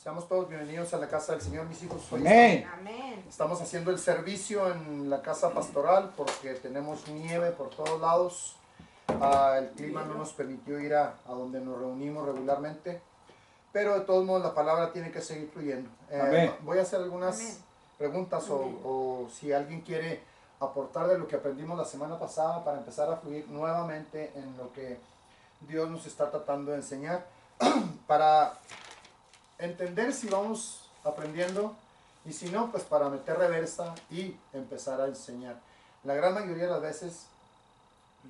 Seamos todos bienvenidos a la casa del Señor, mis hijos. Hoy Amén. Amén. estamos haciendo el servicio en la casa pastoral porque tenemos nieve por todos lados. El clima no nos permitió ir a donde nos reunimos regularmente, pero de todos modos la palabra tiene que seguir fluyendo. Amén. Voy a hacer algunas Amén. preguntas o si alguien quiere aportar de lo que aprendimos la semana pasada para empezar a fluir nuevamente en lo que Dios nos está tratando de enseñar para entender si vamos aprendiendo y si no, pues para meter reversa y empezar a enseñar. La gran mayoría de las veces,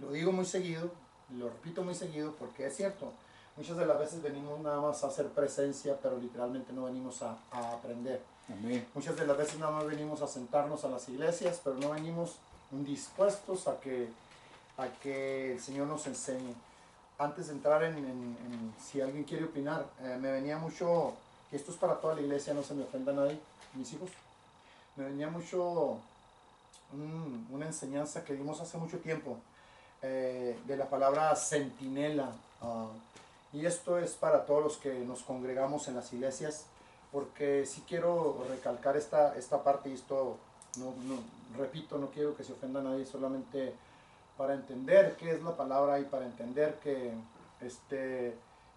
lo digo muy seguido, lo repito muy seguido porque es cierto, muchas de las veces venimos nada más a hacer presencia, pero literalmente no venimos a aprender. Amén. Muchas de las veces nada más venimos a sentarnos a las iglesias, pero no venimos dispuestos a que el Señor nos enseñe. Antes de entrar en si alguien quiere opinar, me venía mucho, que esto es para toda la iglesia, no se me ofenda a nadie, mis hijos, me venía mucho una enseñanza que dimos hace mucho tiempo, de la palabra centinela, y esto es para todos los que nos congregamos en las iglesias, porque sí quiero recalcar esta parte, y esto, repito, no quiero que se ofenda a nadie, solamente para entender qué es la palabra y para entender que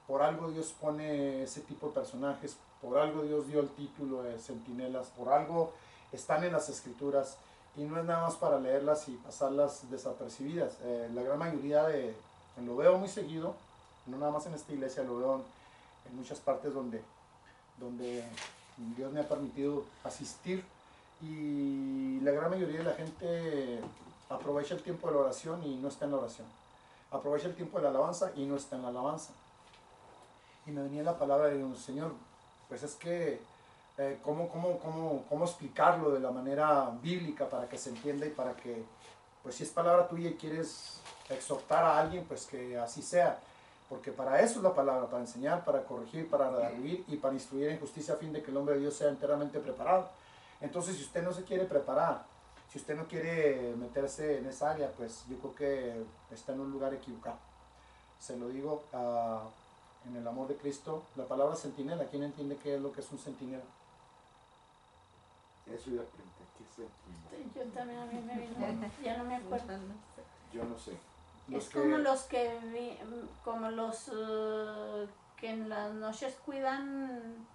por algo Dios pone ese tipo de personajes, por algo Dios dio el título de centinelas, por algo están en las escrituras y no es nada más para leerlas y pasarlas desapercibidas. La gran mayoría lo veo muy seguido, no nada más en esta iglesia, lo veo en muchas partes donde Dios me ha permitido asistir y la gran mayoría de la gente aprovecha el tiempo de la oración y no está en la oración. Aprovecha el tiempo de la alabanza y no está en la alabanza. Y me venía la palabra de un Señor, pues es que, ¿cómo explicarlo de la manera bíblica para que se entienda y para que, pues si es palabra tuya y quieres exhortar a alguien, pues que así sea. Porque para eso es la palabra, para enseñar, para corregir, para redarguir y para instruir en justicia a fin de que el hombre de Dios sea enteramente preparado. Entonces, si usted no se quiere preparar, si usted no quiere meterse en esa área, pues yo creo que está en un lugar equivocado. Se lo digo en el amor de Cristo. La palabra centinela, ¿quién entiende qué es lo que es un centinela? Eso iba a preguntar, ¿qué es centinela? Yo también a mí me vino, ya no me acuerdo. Yo no sé. Es como los que que en las noches cuidan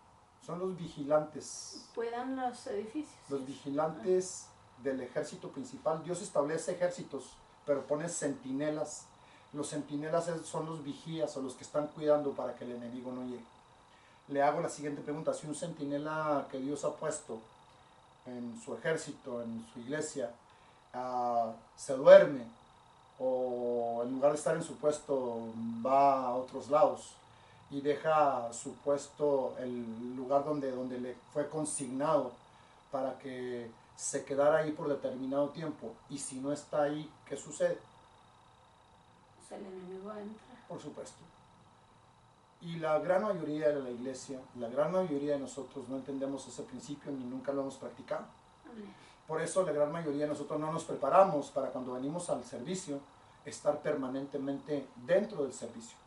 son los vigilantes. los edificios. Los vigilantes del ejército principal. Dios establece ejércitos, pero pone centinelas. Los centinelas son los vigías o los que están cuidando para que el enemigo no llegue. Le hago la siguiente pregunta. Si un centinela que Dios ha puesto en su ejército, en su iglesia, se duerme o en lugar de estar en su puesto va a otros lados y deja su puesto, el lugar donde le fue consignado para que se quedara ahí por determinado tiempo, y si no está ahí, ¿qué sucede? Pues el enemigo entra. Por supuesto. Y la gran mayoría de la iglesia, la gran mayoría de nosotros no entendemos ese principio ni nunca lo hemos practicado. Amén. Por eso la gran mayoría de nosotros no nos preparamos para cuando venimos al servicio, estar permanentemente dentro del servicio.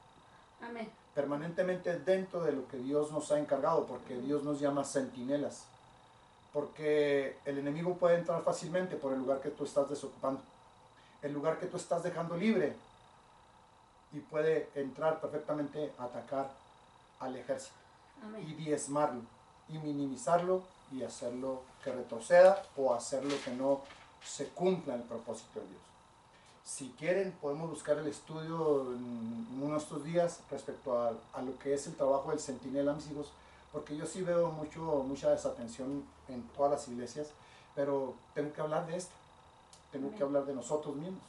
Amén. Permanentemente dentro de lo que Dios nos ha encargado, porque Dios nos llama centinelas. Porque el enemigo puede entrar fácilmente por el lugar que tú estás desocupando, el lugar que tú estás dejando libre, y puede entrar perfectamente a atacar al ejército. Amén. Y diezmarlo, y minimizarlo, y hacerlo que retroceda o hacerlo que no se cumpla el propósito de Dios. Si quieren, podemos buscar el estudio en uno de estos días respecto a lo que es el trabajo del centinela, mis hijos, porque yo sí veo mucha desatención en todas las iglesias, pero tengo que hablar de esto, tengo que hablar de nosotros mismos,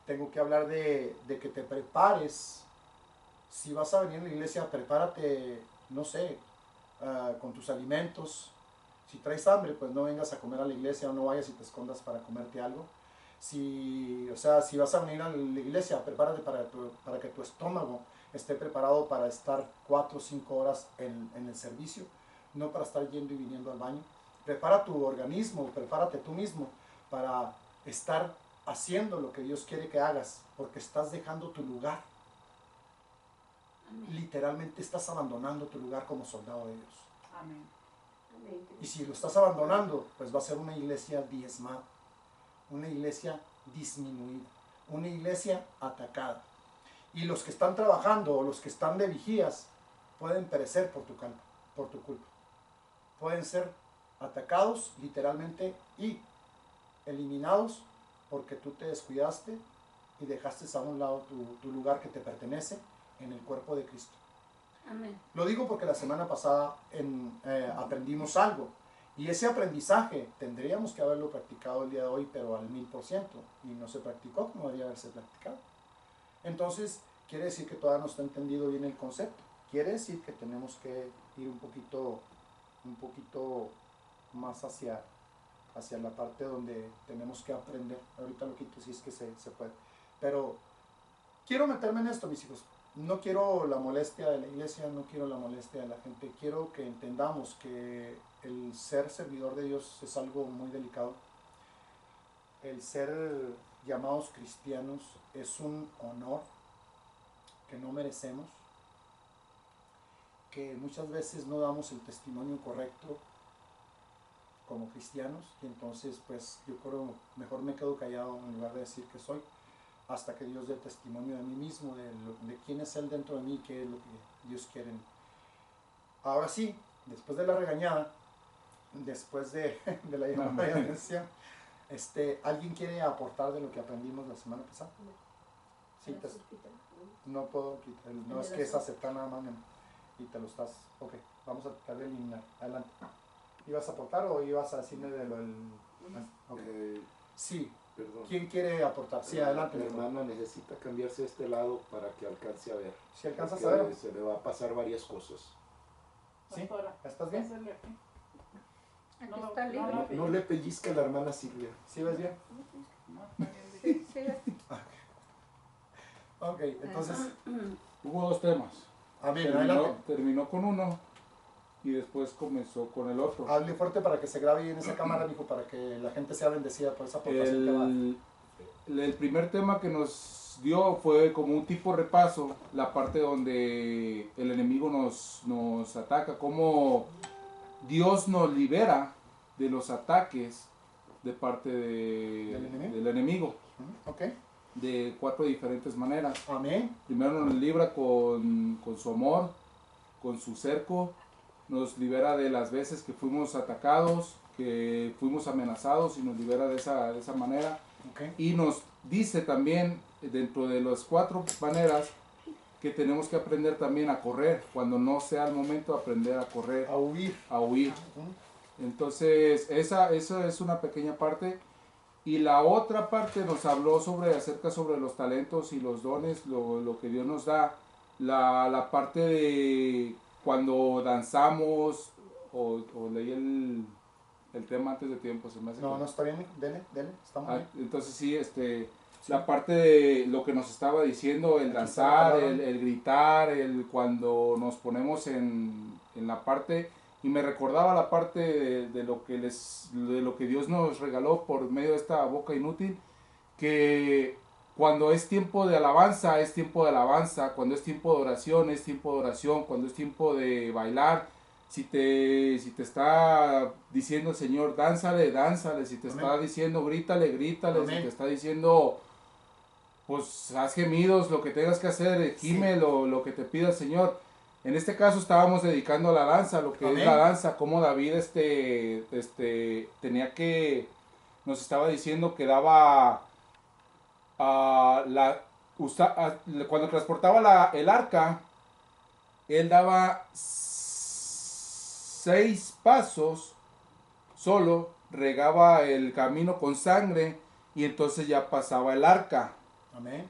tengo que hablar de que te prepares. Si vas a venir a la iglesia, prepárate, no sé, con tus alimentos. Si traes hambre, pues no vengas a comer a la iglesia o no vayas y te escondas para comerte algo. Si vas a venir a la iglesia, prepárate para que tu estómago esté preparado para estar 4 o 5 horas en el servicio, no para estar yendo y viniendo al baño. Prepara tu organismo, prepárate tú mismo para estar haciendo lo que Dios quiere que hagas, porque estás dejando tu lugar. Amén. Literalmente estás abandonando tu lugar como soldado de Dios. Amén. Amén. Y si lo estás abandonando, pues va a ser una iglesia diezmada, una iglesia disminuida, una iglesia atacada. Y los que están trabajando o los que están de vigías pueden perecer por tu culpa. Pueden ser atacados literalmente y eliminados porque tú te descuidaste y dejaste a un lado tu lugar que te pertenece en el cuerpo de Cristo. Amén. Lo digo porque la semana pasada aprendimos algo y ese aprendizaje tendríamos que haberlo practicado el día de hoy, pero al 1000%, y no se practicó como debería haberse practicado. Entonces, quiere decir que todavía no está entendido bien el concepto. Quiere decir que tenemos que ir un poquito más hacia la parte donde tenemos que aprender. Ahorita lo quito si es que se puede. Pero quiero meterme en esto, mis hijos. No quiero la molestia de la iglesia, no quiero la molestia de la gente. Quiero que entendamos que el ser servidor de Dios es algo muy delicado. El ser llamados cristianos es un honor que no merecemos, que muchas veces no damos el testimonio correcto como cristianos, y entonces pues yo creo mejor me quedo callado en lugar de decir que soy, hasta que Dios dé testimonio de mí mismo, de quién es Él dentro de mí, qué es lo que Dios quiere. Ahora sí, después de la regañada, después de la llamada de atención, ¿alguien quiere aportar de lo que aprendimos la semana pasada? Sí, no puedo quitar, no es que es aceptar nada más y te lo estás, ok, vamos a tratar de eliminar, adelante. ¿Ibas a aportar o ibas a decirme de lo del...? Okay. Sí, Perdón. ¿quién quiere aportar? Sí, adelante. Mi hermana necesita cambiarse a este lado para que alcance a ver. ¿Sí alcanzas a ver? Se le va a pasar varias cosas. ¿Sí? Pastora, ¿Estás bien? pásale aquí. Aquí está libre. No le pellizca a la hermana Silvia. ¿Sí ves bien? No, está bien. Sí, sí. Ok, entonces, Hubo dos temas. amén, adelante. Terminó con uno y después comenzó con el otro. Hable fuerte para que se grabe ahí en esa cámara, mijo, para que la gente sea bendecida por esa aportación que va a dar. El primer tema que nos dio fue como un tipo repaso, la parte donde el enemigo nos ataca, cómo Dios nos libera de los ataques de parte del enemigo, Ok, de 4 diferentes maneras. amén. Primero nos libra con su amor, con su cerco, nos libera de las veces que fuimos atacados, que fuimos amenazados y nos libera de esa manera. Okay. Y nos dice también, dentro de las 4 maneras, que tenemos que aprender también a correr, cuando no sea el momento de aprender a correr, A huir. a huir. Entonces, esa es una pequeña parte. Y la otra parte nos habló acerca sobre los talentos y los dones, lo que Dios nos da. La parte de cuando danzamos, o leí el tema antes de tiempo, se me hace. No, no está bien, dele, está muy bien. Entonces sí, la parte de lo que nos estaba diciendo, el Aquí danzar, está la el gritar, cuando nos ponemos en la parte, y me recordaba la parte de lo que Dios nos regaló por medio de esta boca inútil, que cuando es tiempo de alabanza, es tiempo de alabanza, cuando es tiempo de oración, es tiempo de oración, cuando es tiempo de bailar, si te está diciendo el Señor, dánzale, si te está diciendo, grítale, Amén. si te está diciendo, pues haz gemidos, lo que tengas que hacer, gime Sí. lo que te pida el Señor. En este caso estábamos dedicando a la danza, lo que Amén. es la danza, como David tenía que, nos estaba diciendo que daba cuando transportaba el arca, él daba 6 pasos solo, regaba el camino con sangre y entonces ya pasaba el arca. Amén.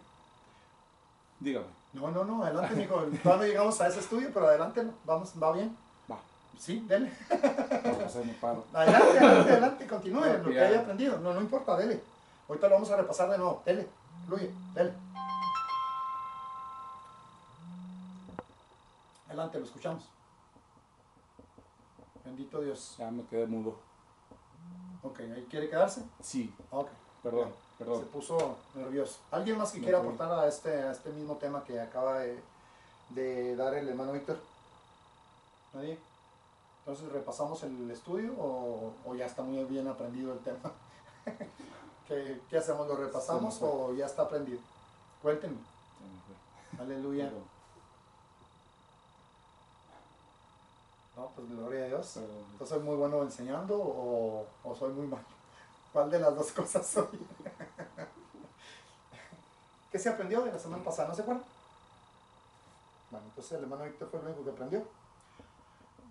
Dígame. No, adelante, mijo. Todavía no llegamos a ese estudio, pero adelante, vamos, ¿va bien? Va. Sí, dele. Vamos a hacer mi paro. Adelante, continúe, No, lo que ya. haya aprendido. No importa, dele. Ahorita lo vamos a repasar de nuevo. Dele, fluye, dele. Adelante, lo escuchamos. Bendito Dios. Ya me quedé mudo. Ok, ¿ahí quiere quedarse? Sí, Ok. perdón. Se puso nervioso. ¿Alguien más que quiera aportar a este mismo tema que acaba de dar el hermano Víctor? ¿Nadie? Entonces, ¿repasamos el estudio o ya está muy bien aprendido el tema? ¿Qué hacemos? ¿Lo repasamos Sí, mejor. o ya está aprendido? Cuéntenme. Aleluya. No, pues gloria a Dios. Entonces, ¿soy muy bueno enseñando o soy muy malo? ¿Cuál de las dos cosas soy? ¿Qué se aprendió de la semana pasada? ¿No se acuerdan? Bueno, entonces el hermano Víctor fue el único que aprendió.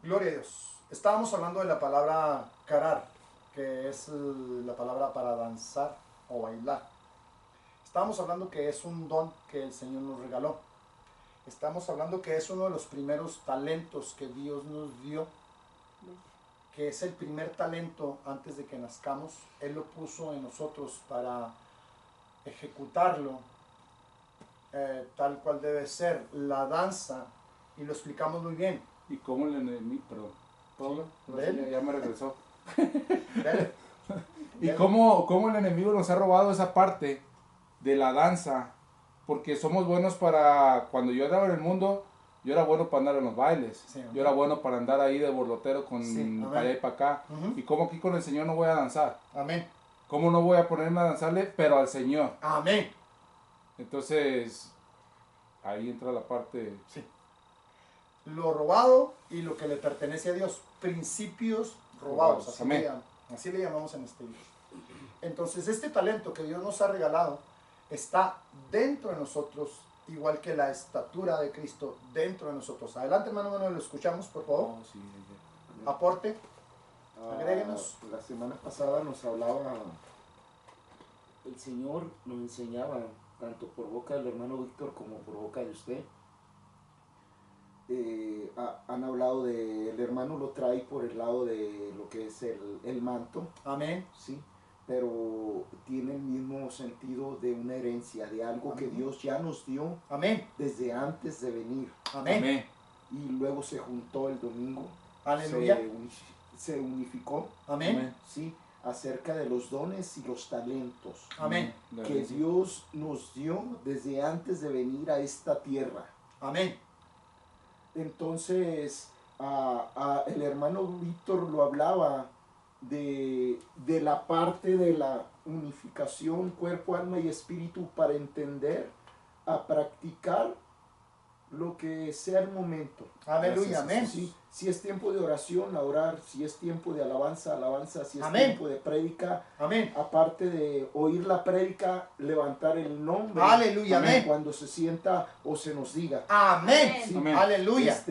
Gloria a Dios. Estábamos hablando de la palabra carar, que es la palabra para danzar o bailar. Estábamos hablando que es un don que el Señor nos regaló. Estamos hablando que es uno de los primeros talentos que Dios nos dio, que es el primer talento antes de que nazcamos. Él lo puso en nosotros para ejecutarlo tal cual debe ser, la danza, y lo explicamos muy bien. ¿Y cómo el enemigo, perdón, Pablo? Sí, dele. Ya me regresó. Dele. ¿Y cómo el enemigo nos ha robado esa parte de la danza? Porque somos buenos para, cuando yo andaba en el mundo, yo era bueno para andar en los bailes. Sí, yo era bueno para andar ahí de borlotero Sí, para allá y para acá. Ujú. ¿Y cómo aquí con el Señor no voy a danzar? Amén. ¿Cómo no voy a ponerme a danzarle, pero al Señor? Amén. Entonces, ahí entra la parte... Sí. Lo robado y lo que le pertenece a Dios. Principios robados. Así, Amén. así le llamamos en este libro. Entonces, este talento que Dios nos ha regalado está dentro de nosotros, igual que la estatura de Cristo dentro de nosotros. Adelante, hermano, bueno, lo escuchamos, por favor. Oh, sí, ya. Aporte. Agréguenos. La semana pasada nos hablaba, el Señor nos enseñaba, tanto por boca del hermano Víctor como por boca de usted. Han hablado de, el hermano lo trae por el lado de lo que es el manto, Amén. ¿sí? Pero tiene el mismo sentido de una herencia, de algo que Amén. Dios ya nos dio Amén. desde antes de venir. Amén. Amén. Y luego se juntó el domingo, Aleluya. se unificó, Amén. ¿sí? Acerca de los dones y los talentos Amén. que Dios nos dio desde antes de venir a esta tierra. Amén. Entonces, el hermano Víctor lo hablaba de la parte de la unificación cuerpo, alma y espíritu para entender, a practicar lo que sea el momento. Aleluya. Amén. Sí, si es tiempo de oración, a orar. Si es tiempo de alabanza, alabanza. Si es Amén. tiempo de prédica, Amén. aparte de oír la prédica, levantar el nombre. Aleluya. Amén. Cuando se sienta o se nos diga. Amén. Sí, Amén. Aleluya.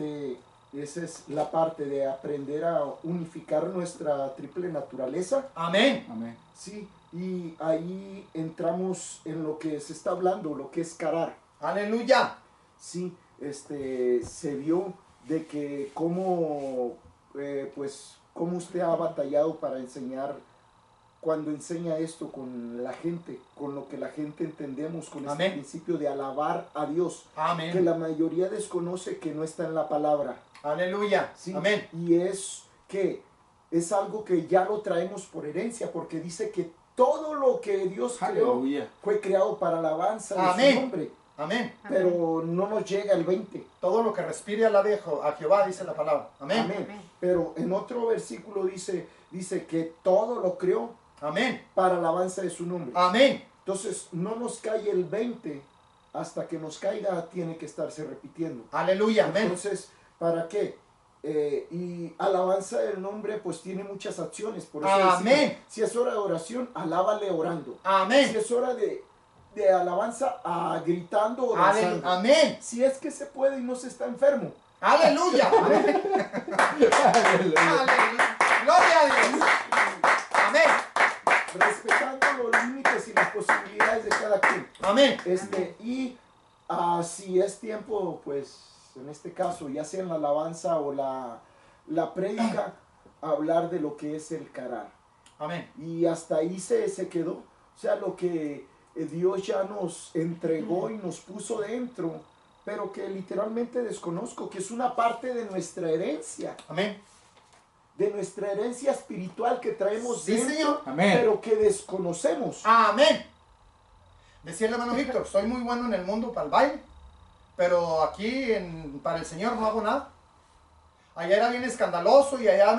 Esa es la parte de aprender a unificar nuestra triple naturaleza. Amén. Amén. Sí, y ahí entramos en lo que se está hablando, lo que es carar. Aleluya. Sí, se vio de que cómo usted ha batallado para enseñar, cuando enseña esto con la gente, con lo que la gente entendemos, con Amén. este principio de alabar a Dios, que Amén. la mayoría desconoce que no está en la palabra. Aleluya. ¿Sí? Amén. Y es que es algo que ya lo traemos por herencia, porque dice que todo lo que Dios creó Aleluya. fue creado para alabanza de Amén. su nombre, Amén. pero no nos llega el 20. Todo lo que respire alabe a Jehová, dice la palabra. Amén. Amén. Pero en otro versículo dice que todo lo creó Amén. para alabanza de su nombre. Amén. Entonces no nos cae el 20, hasta que nos caiga tiene que estarse repitiendo. Aleluya. Amén. Entonces, ¿para qué? Y alabanza del nombre pues tiene muchas acciones. Por eso Amén. decimos, si es hora de oración, alábale orando. Si Amén. es hora de alabanza, gritando o danzando. Amén. Si es que se puede y no se está enfermo. Aleluya. Amén. Aleluya. Gloria a Dios. Amén. Respetando los límites y las posibilidades de cada quien. Amén. Y si es tiempo, pues en este caso, ya sea en la alabanza o la prédica, hablar de lo que es el carar. Amén. Y hasta ahí se quedó. O sea, lo que Dios ya nos entregó y nos puso dentro, pero que literalmente desconozco, que es una parte de nuestra herencia, Amén. de nuestra herencia espiritual que traemos Sí, dentro, Señor. Amén. pero que desconocemos. Amén. Decía el hermano Víctor, soy muy bueno en el mundo para el baile, pero aquí para el Señor no hago nada. allá era bien escandaloso y allá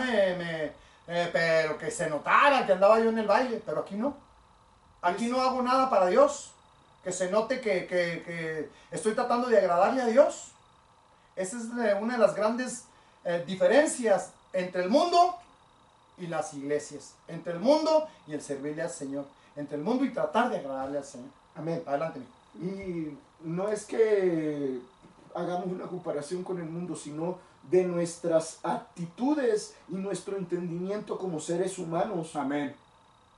pero que se notara que andaba yo en el baile, pero aquí no. Aquí no hago nada para Dios, que se note que estoy tratando de agradarle a Dios. Esa es una de las grandes diferencias entre el mundo y las iglesias, entre el mundo y el servirle al Señor, entre el mundo y tratar de agradarle al Señor. Amén. Adelante, mijo. Y no es que hagamos una comparación con el mundo, sino de nuestras actitudes y nuestro entendimiento como seres humanos. Amén.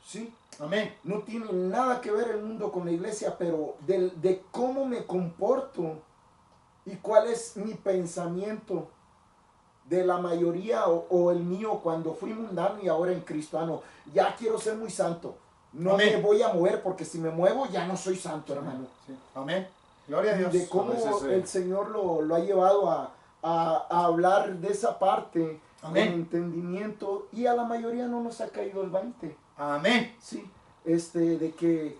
Sí, Amén. no tiene nada que ver el mundo con la iglesia, pero de cómo me comporto y cuál es mi pensamiento de la mayoría o el mío cuando fui mundano y ahora en Cristo. Ya quiero ser muy santo. No Amén. me voy a mover porque si me muevo ya no soy santo, hermano. Sí. Amén. Gloria a Dios. De cómo A veces, el Señor lo ha llevado a hablar de esa parte Amén. con entendimiento, y a la mayoría no nos ha caído el 20. Amén. Sí, de que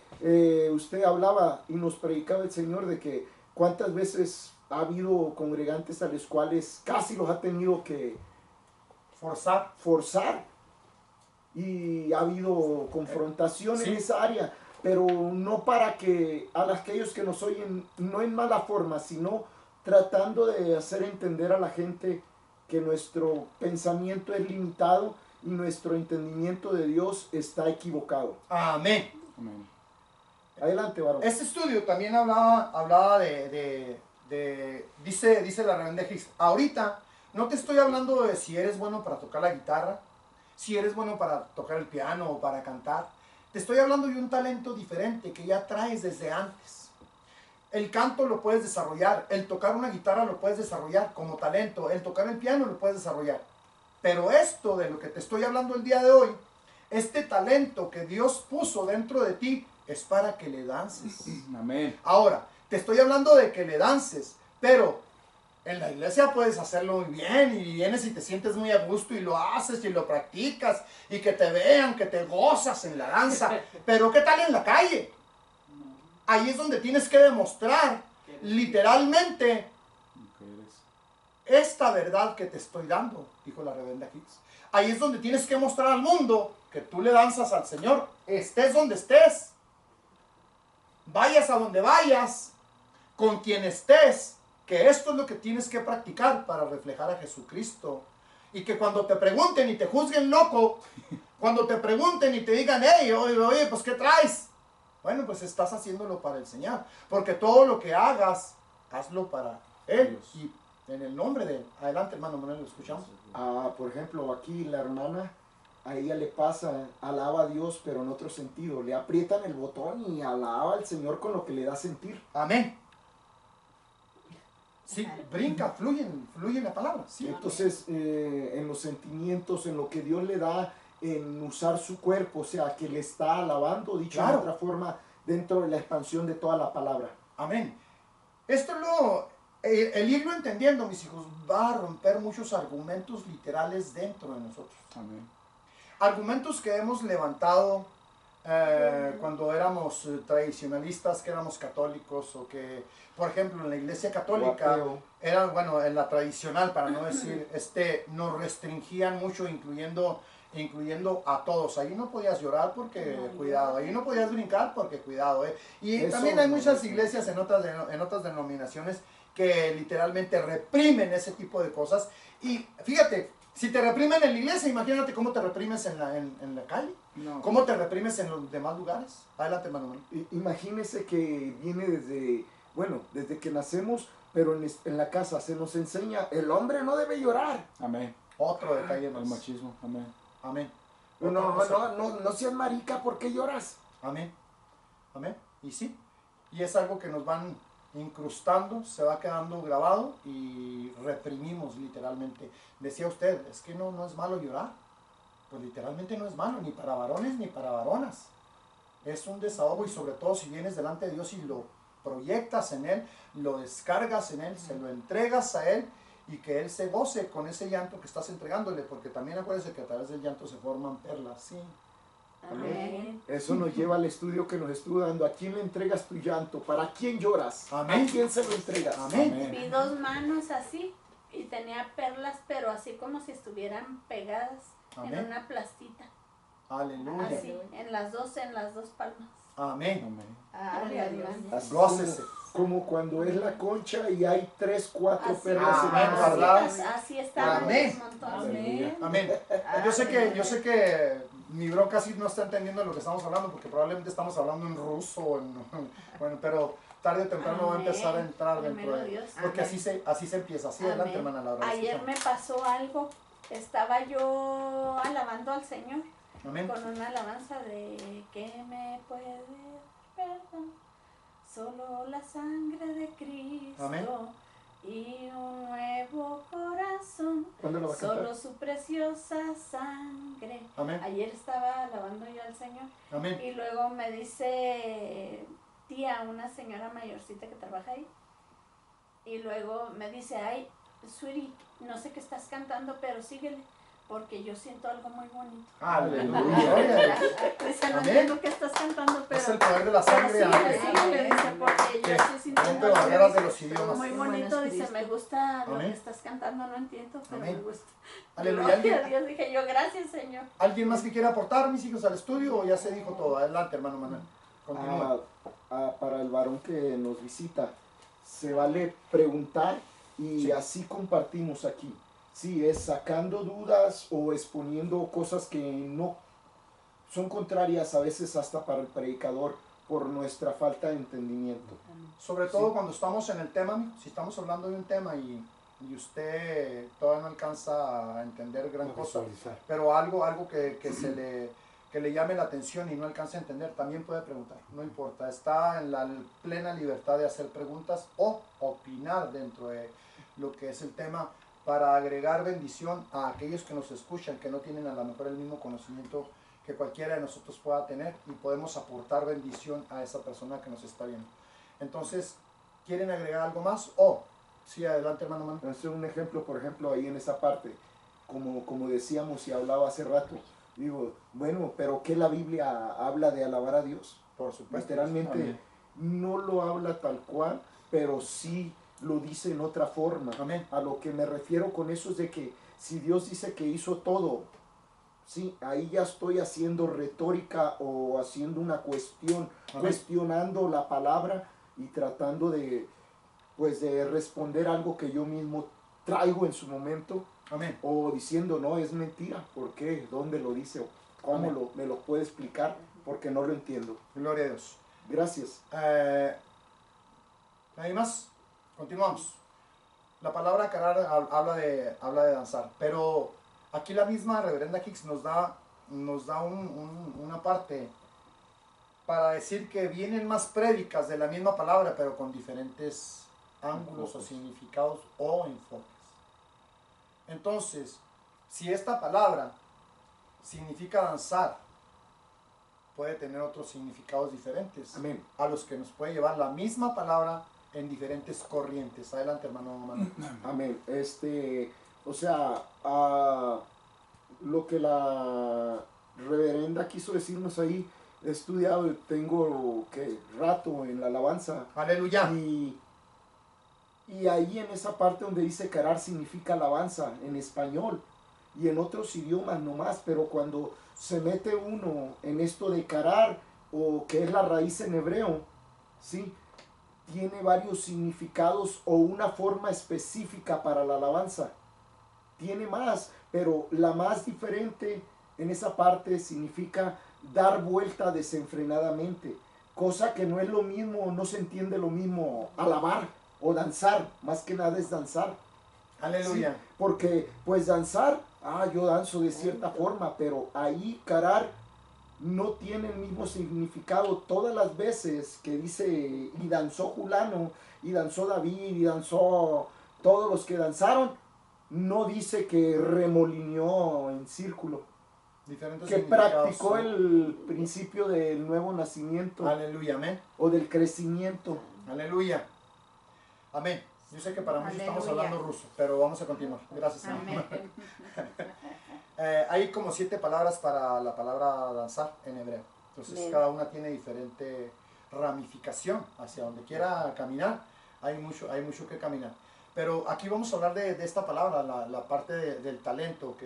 usted hablaba y nos predicaba el Señor de que cuántas veces ha habido congregantes a los cuales casi los ha tenido que forzar, y ha habido confrontación Sí. en esa área, pero no para que a aquellos que nos oyen, no en mala forma, sino tratando de hacer entender a la gente que nuestro pensamiento es limitado y nuestro entendimiento de Dios está equivocado. Amén. Amén. Adelante, varón. Este estudio también hablaba dice la reverenda Hicks, ahorita no te estoy hablando de si eres bueno para tocar la guitarra, si eres bueno para tocar el piano o para cantar. Te estoy hablando de un talento diferente que ya traes desde antes. El canto lo puedes desarrollar, el tocar una guitarra lo puedes desarrollar como talento, el tocar el piano lo puedes desarrollar. Pero esto de lo que te estoy hablando el día de hoy, este talento que Dios puso dentro de ti, es para que le dances. Amén. Ahora, te estoy hablando de que le dances, pero en la iglesia puedes hacerlo muy bien y vienes y te sientes muy a gusto y lo haces y lo practicas y que te vean, que te gozas en la danza. Pero ¿qué tal en la calle? Ahí es donde tienes que demostrar literalmente esta verdad que te estoy dando, dijo la reverenda Hicks. Ahí es donde tienes que mostrar al mundo que tú le danzas al Señor, estés donde estés, vayas a donde vayas, con quien estés, que esto es lo que tienes que practicar para reflejar a Jesucristo. Y que cuando te pregunten y te juzguen loco, cuando te pregunten y te digan, hey, oye, pues ¿qué traes? Bueno, pues estás haciéndolo para el Señor, porque todo lo que hagas, hazlo para Él Dios. y en el nombre de Él. Adelante, hermano Manuel, lo escuchamos. Por ejemplo, aquí la hermana, a ella le pasa, alaba a Dios, pero en otro sentido. Le aprietan el botón y alaba al Señor con lo que le da sentir. Amén. Sí, brinca, fluye la palabra. Sí. Entonces, en los sentimientos, en lo que Dios le da, en usar su cuerpo, o sea, que le está alabando, dicho Claro. de otra forma, dentro de la expansión de toda la palabra. Amén. Esto el irlo entendiendo, mis hijos, va a romper muchos argumentos literales dentro de nosotros. Amén. Argumentos que hemos levantado cuando éramos tradicionalistas, que éramos católicos, o que, por ejemplo, en la iglesia católica, Ateo. era, bueno, en la tradicional, para no decir, nos restringían mucho, incluyendo a todos. Ahí no podías llorar porque cuidado, ahí no podías brincar porque cuidado. Y Eso también hay no, muchas eso. iglesias en otras denominaciones que literalmente reprimen ese tipo de cosas. Y fíjate, si te reprimen en la iglesia, imagínate cómo te reprimes en la calle, No. cómo te reprimes en los demás lugares. Adelante, hermano Manuel. Imagínese que viene desde que nacemos, pero en la casa se nos enseña, el hombre no debe llorar. Amén. Otro detalle El más. machismo. Amén. Amén. No seas marica, ¿por qué lloras? Amén. Amén. Y sí. Y es algo que nos van incrustando, se va quedando grabado y reprimimos literalmente. Decía usted, es que no es malo llorar. Pues literalmente no es malo, ni para varones ni para varonas. Es un desahogo y sobre todo si vienes delante de Dios y lo proyectas en Él, lo descargas en Él, se lo entregas a Él y que Él se goce con ese llanto que estás entregándole, porque también acuérdense que a través del llanto se forman perlas, sí. Amén. Eso nos lleva al estudio que nos estuvo dando. ¿A quién le entregas tu llanto? ¿Para quién lloras? Amén. ¿A quién se lo entregas? Amén. Amén. Mi dos manos así, y tenía perlas, pero así como si estuvieran pegadas en Amén. una plastita. Aleluya. Así, en las dos palmas. Amén. Amén. Gloria a Dios. Así Gócese. como cuando es la concha y hay 3, 4 Así, perlas en Amén, una ¿verdad? así estaban Amén. un montón. Amén. Amén. Yo sé que mi bro casi no está entendiendo lo que estamos hablando porque probablemente estamos hablando en ruso, bueno, pero tarde o temprano va a empezar a entrar dentro Primero de... Dios. Porque Amén. así se empieza. Así Amén. adelante, hermana Laura. Ayer escuchamos. me pasó algo. Estaba yo alabando al Señor Amén. con una alabanza de que me puede dar perdón. Solo la sangre de Cristo. Amén. Y un nuevo corazón. ¿Cuándo lo va a cantar? Solo su preciosa sangre. Amén. Ayer estaba alabando yo al Señor. Amén. Y luego me dice tía, una señora mayorcita que trabaja ahí. Y luego me dice, ay, Suri, no sé qué estás cantando, pero síguele, porque yo siento algo muy bonito. Aleluya. Dice, no Amén. entiendo qué estás cantando, pero... Es el poder de la pero sangre. síguele, Amén. síguele, dice, porque yo estoy sintiendo Rompe algo barreras de los idiomas. muy Bueno, bonito, es dice, Cristo. me gusta lo Amén. que estás cantando, no entiendo, pero Amén. me gusta. Aleluya. Gloria a ¿Alguien, Dios, dije yo, gracias, Señor. ¿Alguien más que quiera aportar, mis hijos, al estudio o ya se dijo todo? Adelante, hermano Manuel. Continúa. Para el varón que nos visita, se vale preguntar y Sí. así compartimos aquí. Sí, es sacando dudas o exponiendo cosas que no son contrarias a veces hasta para el predicador por nuestra falta de entendimiento. Sobre todo cuando estamos en el tema, si estamos hablando de un tema y usted todavía no alcanza a entender gran cosa, pero algo que le llame la atención y no alcanza a entender, también puede preguntar, no importa, está en la plena libertad de hacer preguntas o opinar dentro de lo que es el tema para agregar bendición a aquellos que nos escuchan, que no tienen a lo mejor el mismo conocimiento que cualquiera de nosotros pueda tener y podemos aportar bendición a esa persona que nos está viendo. Entonces, ¿quieren agregar algo más? Sí, adelante, hermano Manuel. Entonces, un ejemplo, por ejemplo, ahí en esa parte, como decíamos y hablaba hace rato, digo, bueno, pero ¿qué la Biblia habla de alabar a Dios? Por supuesto. Literalmente Amén. no lo habla tal cual, pero sí lo dice en otra forma. Amén. A lo que me refiero con eso es de que si Dios dice que hizo todo, sí, ahí ya estoy haciendo retórica o haciendo una cuestión, Amén. cuestionando la palabra y tratando de, pues, de responder algo que yo mismo traigo en su momento, Amén. o diciendo, no, es mentira, ¿por qué? ¿Dónde lo dice? ¿Cómo Amén. me lo puede explicar? Porque no lo entiendo. Gloria a Dios. Gracias. ¿Nadie más? Continuamos. La palabra carar habla de danzar, pero aquí la misma reverenda Hicks nos da una parte para decir que vienen más prédicas de la misma palabra, pero con diferentes ángulos o significados o enfoques. Entonces, si esta palabra significa danzar, puede tener otros significados diferentes Amén. a los que nos puede llevar la misma palabra en diferentes corrientes. Adelante, hermano Manuel. Amén. O sea, lo que la reverenda quiso decirnos ahí, he estudiado, tengo rato en la alabanza. Aleluya. Y ahí en esa parte donde dice carar significa alabanza en español y en otros idiomas nomás, pero cuando se mete uno en esto de carar, o que es la raíz en hebreo, ¿sí?, tiene varios significados o una forma específica para la alabanza. Tiene más, pero la más diferente en esa parte significa dar vuelta desenfrenadamente, cosa que no es lo mismo, no se entiende lo mismo alabar o danzar, más que nada es danzar. Aleluya. Sí, porque pues danzar, yo danzo de cierta forma, pero ahí carar no tiene el mismo significado. Todas las veces que dice y danzó Julano, y danzó David, y danzó todos los que danzaron, no dice que remolineó en círculo, Diferentes que significados, practicó ¿no? el principio del nuevo nacimiento Aleluya, amén. o del crecimiento. Aleluya. Amén. Yo sé que para muchos estamos Aleluya. hablando ruso, pero vamos a continuar. Gracias, hermano. Amén. Hay como 7 palabras para la palabra danzar en hebreo. Entonces Bien. cada una tiene diferente ramificación hacia donde quiera caminar. Hay mucho que caminar. Pero aquí vamos a hablar de esta palabra, la parte del talento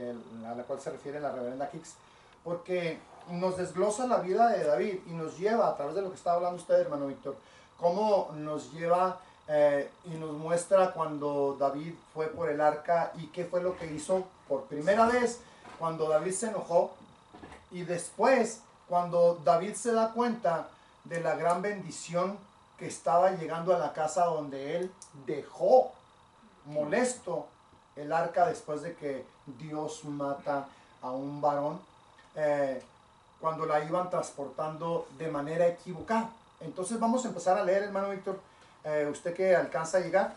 a la cual se refiere la reverenda Hicks, porque nos desglosa la vida de David y nos lleva, a través de lo que estaba hablando usted, hermano Víctor, cómo nos lleva y nos muestra cuando David fue por el arca y qué fue lo que hizo por primera vez cuando David se enojó, y después cuando David se da cuenta de la gran bendición que estaba llegando a la casa donde él dejó molesto el arca después de que Dios mata a un varón, cuando la iban transportando de manera equivocada. Entonces vamos a empezar a leer, hermano Víctor, usted que alcanza a llegar,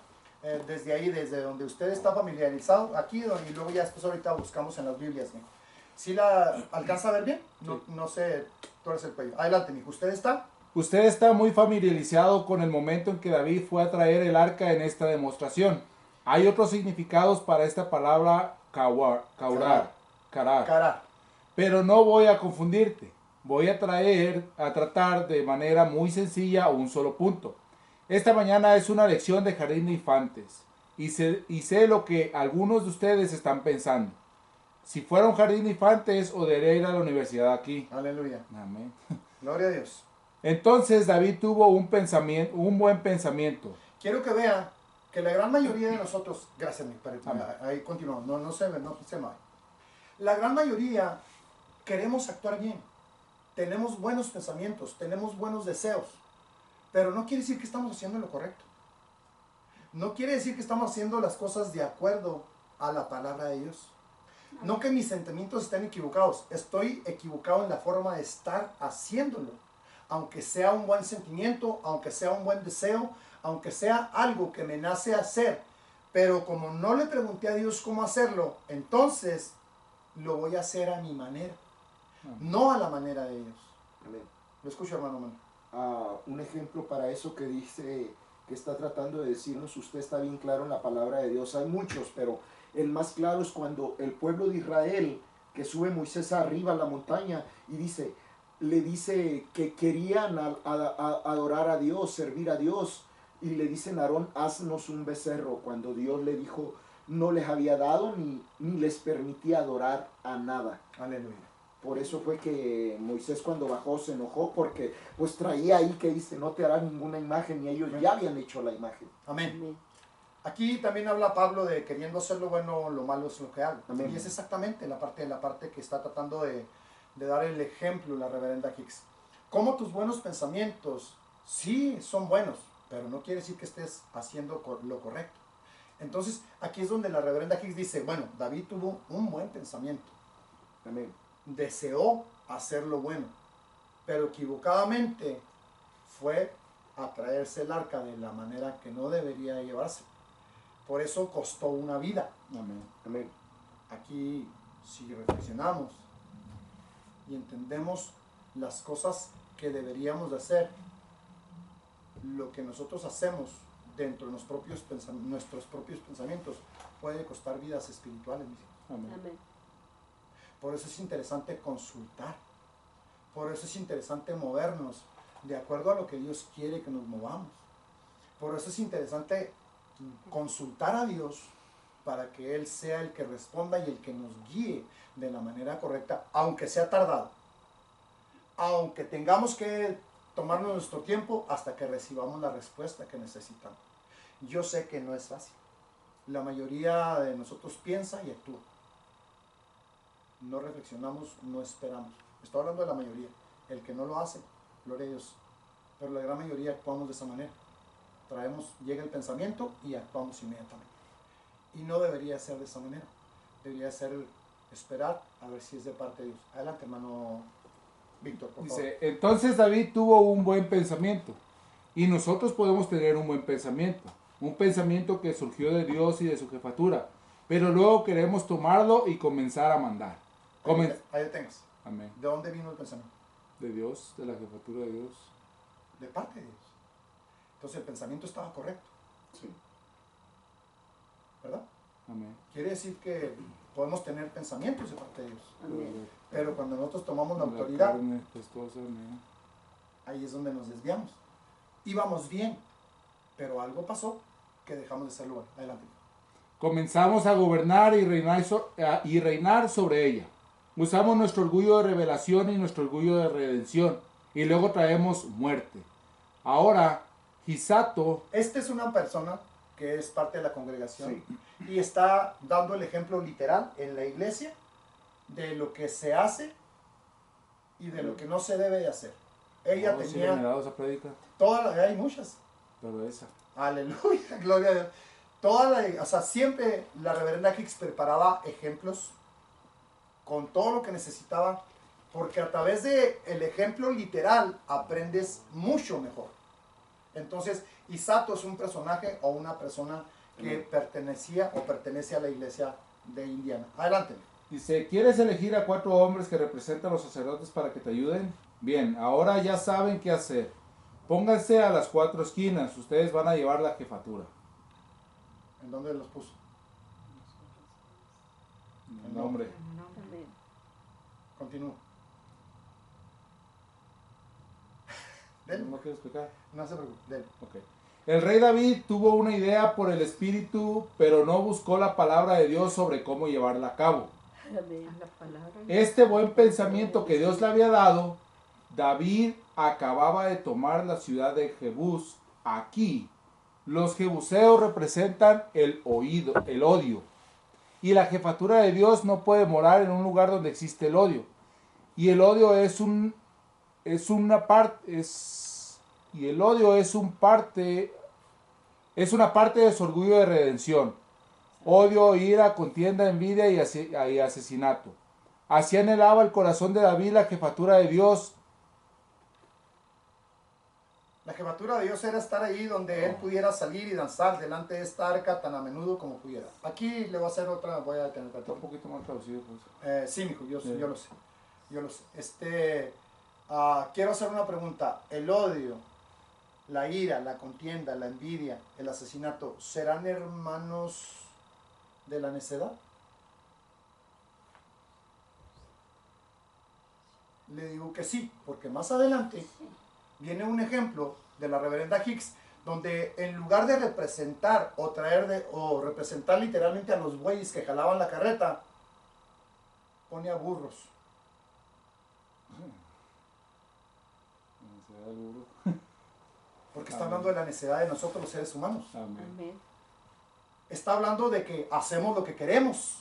desde ahí, desde donde usted está familiarizado, aquí, y luego ya después ahorita buscamos en las Biblias. ¿Sí? ¿Sí la alcanza a ver bien? No, no sé, tú eres el cuello. Adelante, mijo, ¿usted está? Usted está muy familiarizado con el momento en que David fue a traer el arca en esta demostración. Hay otros significados para esta palabra carar. Pero no voy a confundirte. Voy a tratar de manera muy sencilla un solo punto. Esta mañana es una lección de jardín de infantes. Y sé lo que algunos de ustedes están pensando. Si fuera un jardín de infantes o debería ir a la universidad aquí. Aleluya. Amén. Gloria a Dios. Entonces David tuvo un buen pensamiento. Quiero que vean que la gran mayoría de nosotros, gracias, ahí continuamos, no se vaya. La gran mayoría queremos actuar bien, tenemos buenos pensamientos, tenemos buenos deseos, pero no quiere decir que estamos haciendo lo correcto. No quiere decir que estamos haciendo las cosas de acuerdo a la palabra de Dios. No que mis sentimientos estén equivocados, estoy equivocado en la forma de estar haciéndolo. Aunque sea un buen sentimiento, aunque sea un buen deseo, aunque sea algo que me nace hacer, pero como no le pregunté a Dios cómo hacerlo, entonces lo voy a hacer a mi manera, no a la manera de ellos. Amén. Lo escucho, hermano Mano. Un ejemplo para eso que dice, que está tratando de decirnos, usted está bien claro en la palabra de Dios. Hay muchos, pero el más claro es cuando el pueblo de Israel, que sube Moisés arriba a la montaña y le dice que querían adorar a Dios, servir a Dios, y le dicen a Aarón, haznos un becerro, cuando Dios le dijo, no les había dado ni les permitía adorar a nada. Aleluya. Por eso fue que Moisés cuando bajó se enojó, porque pues traía ahí que dice, no te hará ninguna imagen, y ellos ya habían hecho la imagen. Amén. Amén. Aquí también habla Pablo de queriendo hacer lo bueno, lo malo es lo que hago. Amén. Y es exactamente la parte que está tratando de dar el ejemplo la reverenda Hicks. Como tus buenos pensamientos sí son buenos, pero no quiere decir que estés haciendo lo correcto. Entonces aquí es donde la reverenda Hicks dice, bueno, David tuvo un buen pensamiento. Amén. Deseó hacer lo bueno, pero equivocadamente fue a traerse el arca de la manera que no debería llevarse. Por eso costó una vida. Amén. Amén. Aquí, si reflexionamos y entendemos las cosas que deberíamos de hacer, lo que nosotros hacemos dentro de nuestros propios pensamientos puede costar vidas espirituales, mis hijos. Amén. Amén. Por eso es interesante consultar, por eso es interesante movernos de acuerdo a lo que Dios quiere que nos movamos. Por eso es interesante consultar a Dios para que Él sea el que responda y el que nos guíe de la manera correcta, aunque sea tardado, aunque tengamos que tomarnos nuestro tiempo hasta que recibamos la respuesta que necesitamos. Yo sé que no es fácil. La mayoría de nosotros piensa y actúa. No reflexionamos, no esperamos. Estoy hablando de la mayoría. El que no lo hace, gloria a Dios. Pero la gran mayoría actuamos de esa manera. Llega el pensamiento y actuamos inmediatamente. Y no debería ser de esa manera. Debería ser esperar a ver si es de parte de Dios. Adelante, hermano Víctor, por favor. Dice, entonces David tuvo un buen pensamiento. Y nosotros podemos tener un buen pensamiento. Un pensamiento que surgió de Dios y de su jefatura. Pero luego queremos tomarlo y comenzar a mandar. Ahí detengas. Amén. ¿De dónde vino el pensamiento? De Dios, de la jefatura de Dios. De parte de Dios. Entonces el pensamiento estaba correcto, Sí. ¿verdad? Amén. Quiere decir que podemos tener pensamientos de parte de Dios. Amén. Pero cuando nosotros tomamos la La autoridad, carne pestosa, amén. ahí es donde nos desviamos. Íbamos bien, pero algo pasó que dejamos de ser lugar. Adelante. Comenzamos a gobernar y reinar sobre ella. Usamos nuestro orgullo de revelación y nuestro orgullo de redención. Y luego traemos muerte. Ahora, Hisato, Esta es una persona que es parte de la congregación Sí. y está dando el ejemplo literal en la iglesia de lo que se hace y de lo que no se debe de hacer. Ella no, sí le he tenía dado esa prédica, hay muchas. pero esa. Aleluya, gloria a Dios. O sea, siempre la reverenda Hicks preparaba ejemplos con todo lo que necesitaba, porque a través de el ejemplo literal aprendes mucho mejor. Entonces, Hisato es un personaje o una persona que pertenecía o pertenece a la iglesia de Indiana. Adelante. Dice, ¿quieres elegir a 4 hombres que representan a los sacerdotes para que te ayuden? Bien, ahora ya saben qué hacer. Pónganse a las 4 esquinas, ustedes van a llevar la jefatura. ¿En dónde los puso? El nombre. Amén. Continúa. Dele. ¿No quieres explicar? No se preocupe. Dele. Ok. El rey David tuvo una idea por el espíritu, pero no buscó la palabra de Dios sobre cómo llevarla a cabo. Amén. La palabra. Este buen pensamiento que Dios le había dado, David acababa de tomar la ciudad de Jebús. Aquí, los jebuseos representan el odio. Y la jefatura de Dios no puede morar en un lugar donde existe el odio. Y el odio es una parte de su orgullo de redención. Odio, ira, contienda, envidia y asesinato. Así anhelaba el corazón de David la jefatura de Dios. La jefatura de Dios era estar ahí donde él pudiera salir y danzar delante de esta arca tan a menudo como pudiera. Aquí le voy a hacer otra, voy a tener Está un poquito más traducido. Pues. sí, mijo, yo Sí. lo sé. Yo lo sé. Quiero hacer una pregunta. ¿El odio, la ira, la contienda, la envidia, el asesinato, serán hermanos de la necedad? Le digo que sí, porque más adelante viene un ejemplo de la reverenda Hicks, donde en lugar de representar o representar literalmente a los bueyes que jalaban la carreta, pone a burros. Porque está hablando de la necesidad de nosotros los seres humanos. Amén. Amén. Está hablando de que hacemos lo que queremos.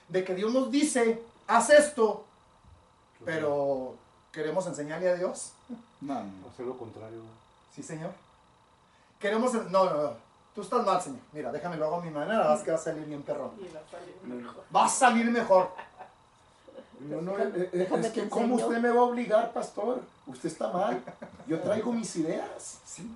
De que Dios nos dice, haz esto, pero queremos enseñarle a Dios. No, no. Hacer lo contrario. Sí, Señor. Queremos... No. Tú estás mal, Señor. Mira, déjame lo hago a mi manera, vas que va a salir bien perrón. Y va a salir mejor. Va a salir mejor. No, Déjame es te que ¿cómo enseño. usted me va a obligar, pastor? Usted está mal. Yo traigo mis ideas. Sí.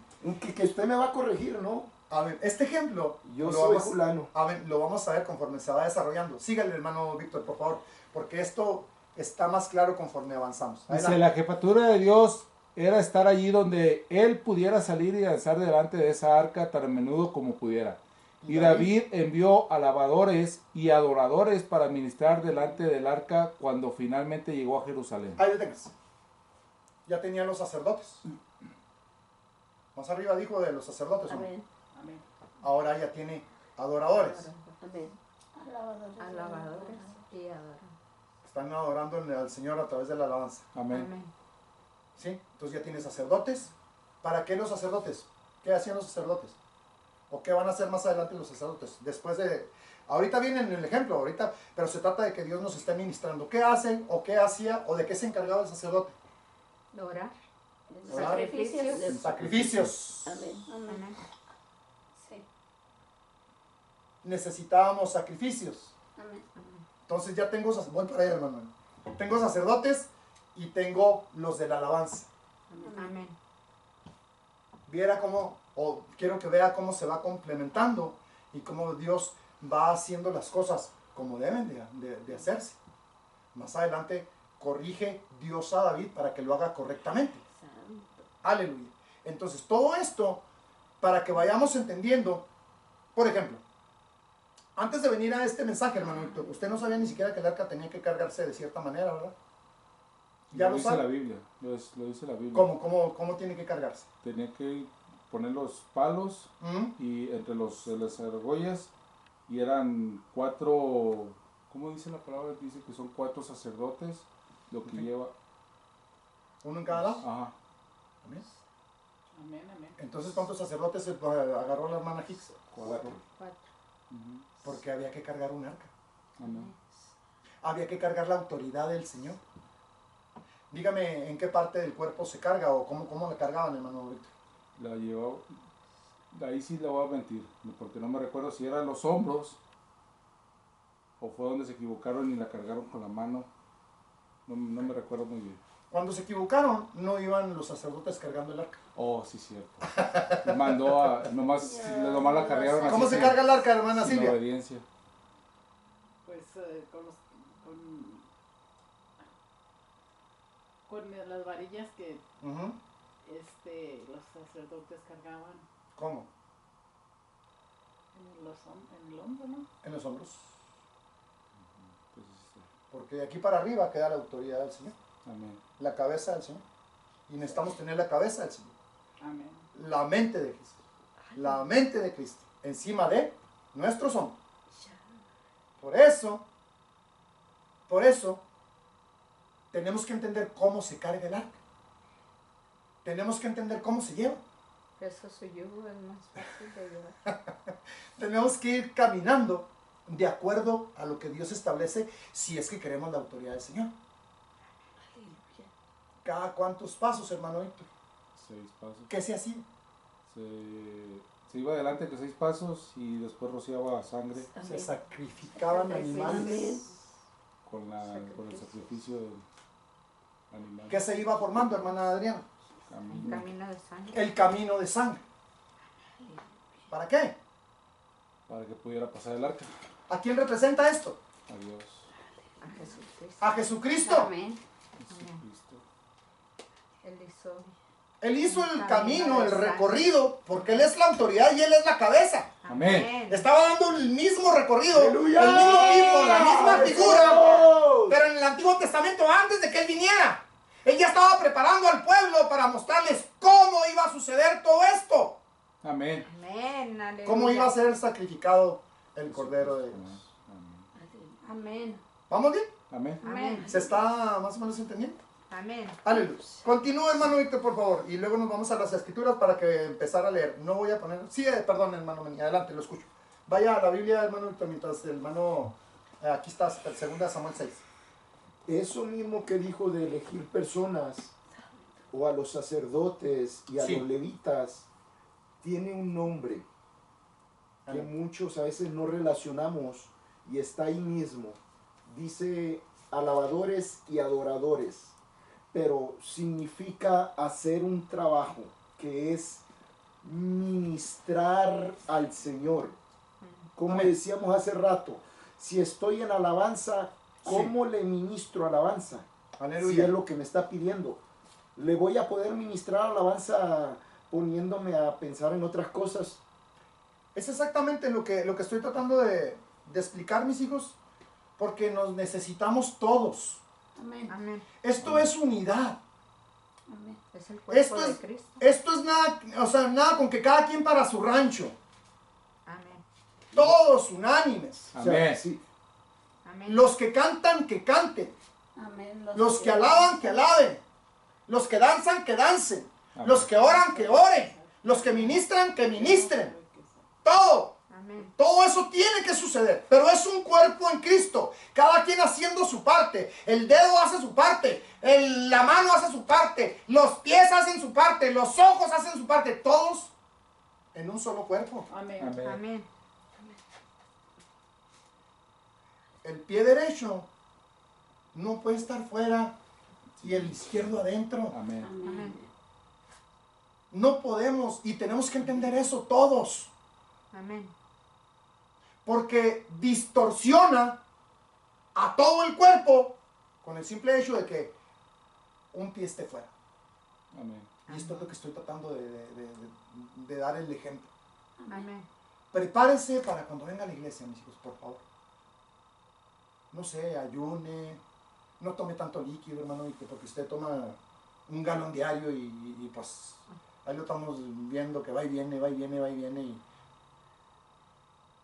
Que usted me va a corregir, ¿no? A ver, este ejemplo Yo lo soy vamos, fulano. lo vamos a ver conforme se va desarrollando. Sígale, hermano Víctor, por favor, porque esto está más claro conforme avanzamos. Dice, Adelante. la jefatura de Dios era estar allí donde él pudiera salir y danzar delante de esa arca tan a menudo como pudiera. Y David envió alabadores y adoradores para ministrar delante del arca cuando finalmente llegó a Jerusalén. Ahí lo tengas. Ya tenían los sacerdotes. Más arriba dijo de los sacerdotes. ¿no? Amén. Amén. Ahora ya tiene adoradores. Amén. Alabadores. Alabadores y adoradores. Están adorando al Señor a través de la alabanza. Amén. Amén. ¿Sí? Entonces ya tiene sacerdotes. ¿Para qué los sacerdotes? ¿Qué hacían los sacerdotes? ¿O qué van a hacer más adelante los sacerdotes? Después de... Ahorita viene en el ejemplo, pero se trata de que Dios nos esté ministrando. ¿Qué hacen o qué hacía o de qué se encargaba el sacerdote? Orar. Orar. Sacrificios. Sacrificios. Amén. Amén. Amén. Sí. Necesitábamos sacrificios. Amén. Entonces ya tengo, voy para allá, hermano. Tengo sacerdotes y tengo los de la alabanza. Amén. Viera cómo, o quiero que vea cómo se va complementando y cómo Dios va haciendo las cosas como deben de hacerse. Más adelante corrige Dios a David para que lo haga correctamente. Santo. Aleluya. Entonces todo esto, para que vayamos entendiendo, por ejemplo, antes de venir a este mensaje, hermano, usted no sabía ni siquiera que el arca tenía que cargarse de cierta manera, ¿verdad? Ya lo dice sabe. la Biblia. Lo dice la Biblia. ¿Cómo tiene que cargarse? Tenía que poner los palos ¿Mm? y entre las argollas, y eran 4, ¿cómo dice la palabra? Dice que son 4 sacerdotes, lo que lleva, Uno en cada lado. ajá, Amén. Amén, amén. Entonces, ¿cuántos sacerdotes agarró la hermana Hicks? 4. 4. Porque había que cargar un arca. Amén. Había que cargar la autoridad del Señor. Dígame en qué parte del cuerpo se carga o cómo la cargaban, hermano Víctor. La llevó, ahí sí le voy a mentir, porque no me recuerdo si eran los hombros o fue donde se equivocaron y la cargaron con la mano. No me recuerdo muy bien. Cuando se equivocaron, no iban los sacerdotes cargando el arca. Oh, sí, cierto. Mandó a, nomás la cargaron así. ¿Cómo se sin- carga el arca, hermana sin Silvia? obediencia. Pues con las varillas que Ujú. los sacerdotes cargaban ¿Cómo? en el hombro, ¿no? En los hombros. Entonces, Porque de aquí para arriba queda la autoridad del Señor. amén. La cabeza del Señor. Y necesitamos tener la cabeza del Señor. Amén. La mente de Cristo. La mente de Cristo. Encima de nuestros hombros. Por eso, tenemos que entender cómo se carga el arca. Tenemos que entender cómo se lleva. Eso su yugo es más fácil de llevar. Tenemos que ir caminando de acuerdo a lo que Dios establece si es que queremos la autoridad del Señor. ¿Cada cuántos pasos, hermano Víctor? 6 pasos. ¿Qué se hacía? Se iba adelante con 6 pasos y después rociaba sangre Se sacrificaban animales. con el sacrificio del animal. ¿Qué se iba formando, hermana Adriana? Un Camino camino de sangre. El camino de sangre. ¿Para qué? para que pudiera pasar el arca. ¿A quién representa esto? A Dios, A Jesucristo. A Jesucristo. Amén. Jesucristo. Él hizo. Él hizo el Camino camino, de el sangre. recorrido, porque Él es la autoridad y Él es la cabeza. Amén. Estaba dando el mismo recorrido, ¡Aleluya! el mismo tipo, la misma figura, ¡Vamos! pero en el Antiguo Testamento antes de que Él viniera. Él ya estaba preparando al pueblo para mostrarles cómo iba a suceder todo esto. Amén. Amén. Aleluya. Cómo iba a ser sacrificado el Cordero de Dios. Amén. Amén. ¿Vamos bien? Amén. Amén. ¿Se está más o menos entendiendo? Amén. Aleluya. Continúa, hermano Víctor, por favor. Y luego nos vamos a las escrituras para que empezar a leer. No voy a poner... Sí, perdón, hermano. Adelante, lo escucho. Vaya a la Biblia, hermano Víctor, mientras el hermano... aquí está, 2 Samuel 6. Eso mismo que dijo de elegir personas o a los sacerdotes y a Sí. los levitas, tiene un nombre que Amén. muchos a veces no relacionamos y está ahí mismo. Dice alabadores y adoradores, pero significa hacer un trabajo que es ministrar al Señor. Como Amén. decíamos hace rato, si estoy en alabanza, ¿cómo le ministro alabanza? Si Aleluya. es lo que me está pidiendo. ¿Le voy a poder ministrar alabanza poniéndome a pensar en otras cosas? Es exactamente lo que estoy tratando de explicar, mis hijos, porque nos necesitamos todos. Amén. Amén. Esto es unidad. Amén. Es el cuerpo Esto de es, Cristo. esto es nada, o sea, nada con que cada quien para su rancho. Amén. Todos unánimes. O sea, Amén. sí, Amén. Los que cantan, que canten. Amén. Los que alaban, que alaben. Los que danzan, que dancen. Amén. Los que oran, que oren. Los que ministran, que ministren. Todo. Amén. Todo eso tiene que suceder, pero es un cuerpo en Cristo, cada quien haciendo su parte. El dedo hace su parte, la mano hace su parte, los pies hacen su parte, los ojos hacen su parte, todos en un solo cuerpo. Amén. Amén. Amén. El pie derecho no puede estar fuera y el izquierdo adentro. Amén. Amén. No podemos, y tenemos que entender eso todos, Amén. porque distorsiona a todo el cuerpo con el simple hecho de que un pie esté fuera. Amén. Y esto es lo que estoy tratando de dar el ejemplo. Amén. Prepárense para cuando venga a la iglesia, mis hijos, por favor. No sé, ayune, no tome tanto líquido, hermano, porque usted toma un galón diario y pues Ahí lo estamos viendo que va y viene, va y viene, va y viene. Y...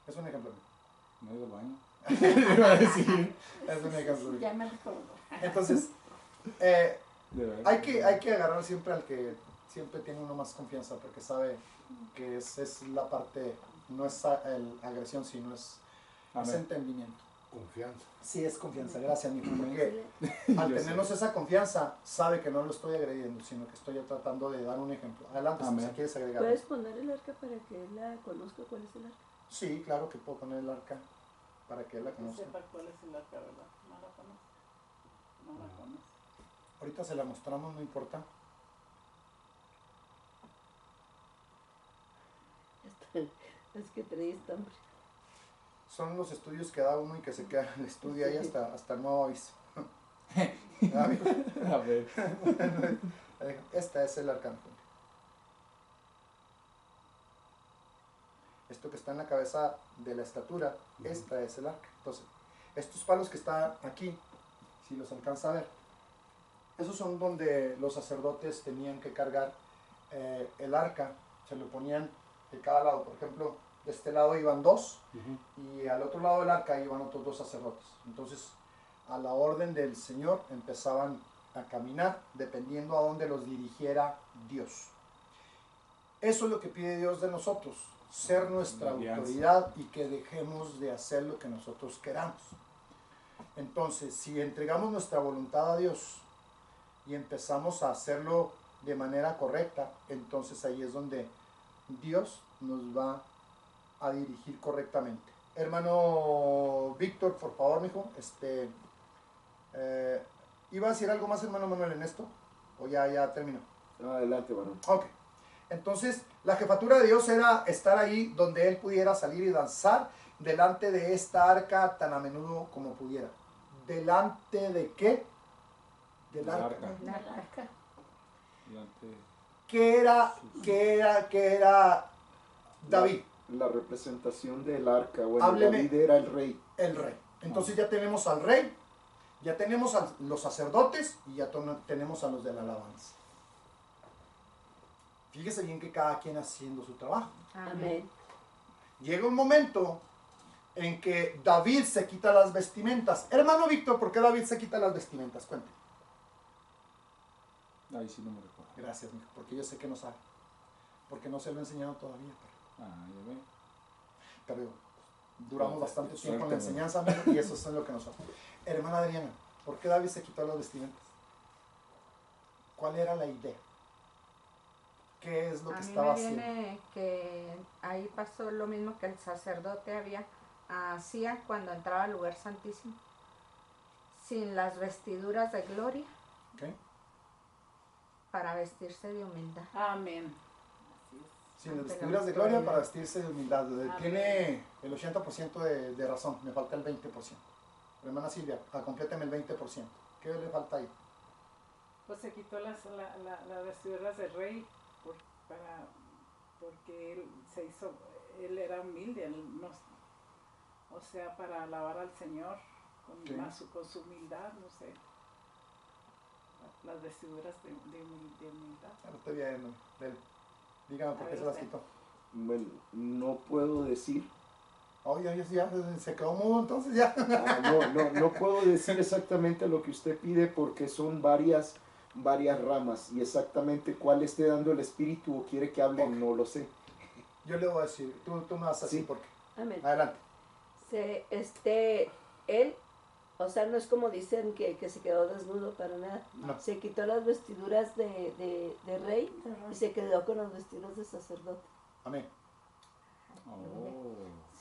Es un ejemplo. No he ido al baño. Iba a decir. Es un ejemplo. Ya me recuerdo. Entonces, De verdad. hay que agarrar siempre al que siempre tiene uno más confianza, porque sabe que es la parte, no es agresión, sino es Amén. entendimiento. Confianza. Sí, es confianza, gracias, mijo, porque al Yo tenernos sé. esa confianza, sabe que no lo estoy agrediendo, sino que estoy tratando de dar un ejemplo. Adelante, si Amén. quieres agregar. ¿Puedes poner el arca para que él la conozca? ¿Cuál es el arca? Sí, claro que puedo poner el arca para que él la Que conozca. sepa cuál es el arca, ¿verdad? No la conoce. No la conoce. Ahorita se la mostramos, no importa. Es que trae esta hambre. Son los estudios que da uno y que se queda en el estudio ahí hasta el nuevo aviso. Ah, mijo. A ver. Esta es el arcángel. Esto que está en la cabeza de la estatura, esta es el arca. Entonces, estos palos que están aquí, si los alcanza a ver, esos son donde los sacerdotes tenían que cargar el arca. Se lo ponían de cada lado. Por ejemplo, de este lado iban dos y al otro lado del arca iban otros dos sacerdotes. Entonces, a la orden del Señor empezaban a caminar dependiendo a dónde los dirigiera Dios. Eso es lo que pide Dios de nosotros, ser nuestra Alianza. autoridad y que dejemos de hacer lo que nosotros queramos. Entonces, si entregamos nuestra voluntad a Dios y empezamos a hacerlo de manera correcta, entonces ahí es donde Dios nos va a dirigir correctamente. Hermano Víctor, por favor, mijo, ¿iba a decir algo más, hermano Manuel, en esto? ¿O ya terminó? Adelante, varón. Ok. Entonces, la jefatura de Dios era estar ahí donde él pudiera salir y danzar delante de esta arca tan a menudo como pudiera. ¿Delante de qué? Del Del arca. arca. El arca. Delante. ¿Qué era David? La representación del arca. Bueno, Hábleme. David era el rey. El rey. Entonces ya tenemos al rey, ya tenemos a los sacerdotes y ya tenemos a los de la alabanza. Fíjese bien que cada quien haciendo su trabajo. Amén. Llega un momento en que David se quita las vestimentas. Hermano Víctor, ¿por qué David se quita las vestimentas? Cuente. Ahí sí no me recuerdo. Gracias, mijo, porque yo sé que no sabe. Porque no se lo he enseñado todavía. Ah, ya ve. Pero duramos bastante tiempo en la Suéltame. enseñanza, amigo, y eso es lo que nos hace. Hermana Adriana, ¿por qué David se quitó las vestimentas? ¿Cuál era la idea? ¿Qué es lo que A mí estaba me haciendo? viene que ahí pasó lo mismo que el sacerdote hacía cuando entraba al lugar santísimo, sin las vestiduras de gloria, ¿Ok? para vestirse de humildad. Amén. Así es. Sin las Ante la vestiduras de gloria autoridad. para vestirse de humildad. Tiene el 80% de razón, me falta el 20%. Hermana Silvia, compléteme el 20%. ¿Qué le falta ahí? Pues se quitó las vestiduras del rey porque él era humilde, o sea, para alabar al Señor Sí. con su humildad, no sé. Las vestiduras de humildad. Ahora estoy viendo. Dígame por A qué ver, se las usted. quitó. Bueno, no puedo decir. Oye, ya se quedó mudo entonces ya. No puedo decir exactamente lo que usted pide porque son varias ramas y exactamente cuál esté dando el espíritu o quiere que hable, Ok. no lo sé. Yo le voy a decir, tú me vas a decir Sí. por qué. Amén. Adelante. Él, o sea, no es como dicen que se quedó desnudo para nada. No. Se quitó las vestiduras de rey y se quedó con las vestiduras de sacerdote. Amén. Oh.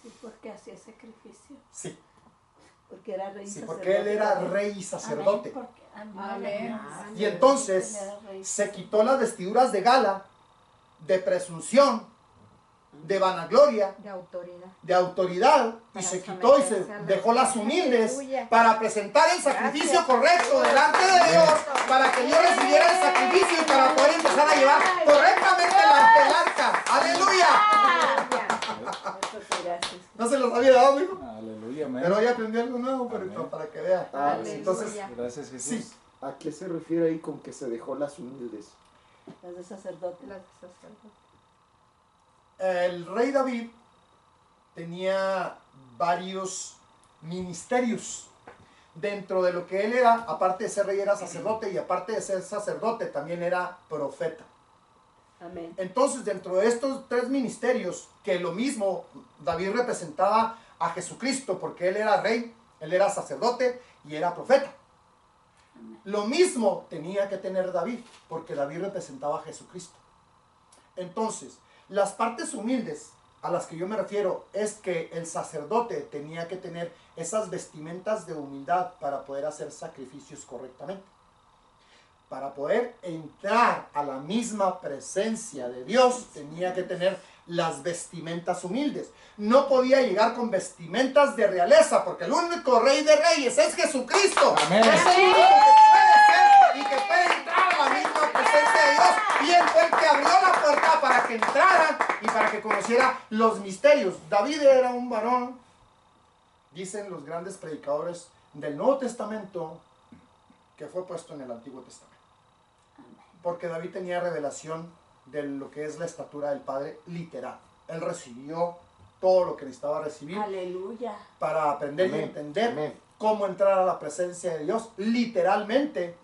Sí, porque hacía sacrificio. Sí, Porque era rey y sí, sacerdote. porque él era también. rey y sacerdote. Amén. Y entonces se quitó las vestiduras de gala, de presunción, de vanagloria, De autoridad. de autoridad, y Para se quitó y se someterse al dejó las rey. humildes Aleluya. para presentar el sacrificio Gracias. correcto delante de Dios, para que Dios recibiera el sacrificio y para poder empezar a llevar correctamente el arca. ¡Aleluya! Eso sí. Gracias. No se los había dado, amigo. Aleluya, amén. Pero hoy aprendí algo nuevo, pero Amén. para que vean. Ah, Aleluya. Entonces, Gracias, Jesús. sí, ¿A qué se refiere ahí con que se dejó las humildes? Las de sacerdote. Las de sacerdote. El rey David tenía varios ministerios. Dentro de lo que él era, aparte de ser rey, era sacerdote, y aparte de ser sacerdote, también era profeta. Amén. Entonces, dentro de estos tres ministerios, que lo mismo, David representaba a Jesucristo, porque él era rey, él era sacerdote y era profeta. Lo mismo tenía que tener David, porque David representaba a Jesucristo. Entonces, las partes humildes a las que yo me refiero es que el sacerdote tenía que tener esas vestimentas de humildad para poder hacer sacrificios correctamente. Para poder entrar a la misma presencia de Dios, tenía que tener las vestimentas humildes. No podía llegar con vestimentas de realeza, porque el único rey de reyes es Jesucristo. Amén. Es el único que puede ser y que puede entrar a la misma presencia de Dios. Y él fue el que abrió la puerta para que entraran y para que conociera los misterios. David era un varón, dicen los grandes predicadores del Nuevo Testamento, que fue puesto en el Antiguo Testamento. Porque David tenía revelación de lo que es la estatura del Padre literal. Él recibió todo lo que necesitaba recibir Aleluya. para aprender y Amén. entender Amén. cómo entrar a la presencia de Dios literalmente,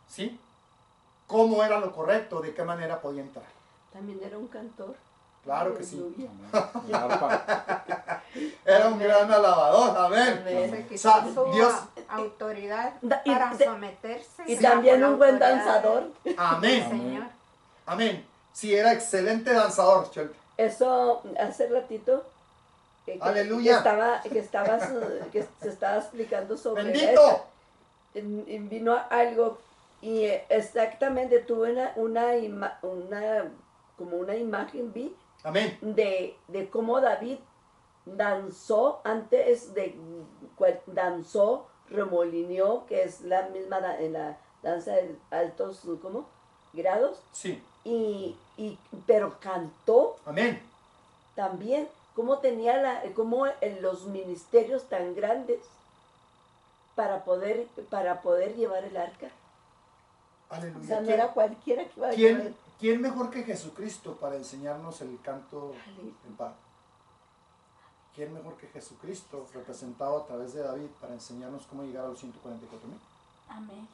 ¿sí? Cómo era lo correcto, de qué manera podía entrar. También era un cantor. Claro que sí. Aleluya. Amén. El arpa. Era un gran alabador, amén. Amén. Se O sea, quitó su Dios, autoridad Y para de- someterse. Y bajo también la un buen autoridad danzador. del amén, Señor. amén. Sí, era excelente danzador, Chelta. Eso hace ratito Aleluya. que se estaba explicando sobre Bendito. eso. Vino algo y exactamente tuve como una imagen vi Amén. de cómo David danzó danzó, remolineó, que es la misma en la danza de altos ¿cómo? Grados, Sí, pero cantó amén. también, cómo tenía los ministerios tan grandes para poder llevar el arca. O Aleluya. sea, no era cualquiera que iba a llevar. ¿Quién mejor que Jesucristo para enseñarnos el canto del Padre? ¿Quién mejor que Jesucristo representado a través de David para enseñarnos cómo llegar a los 144,000? Amén.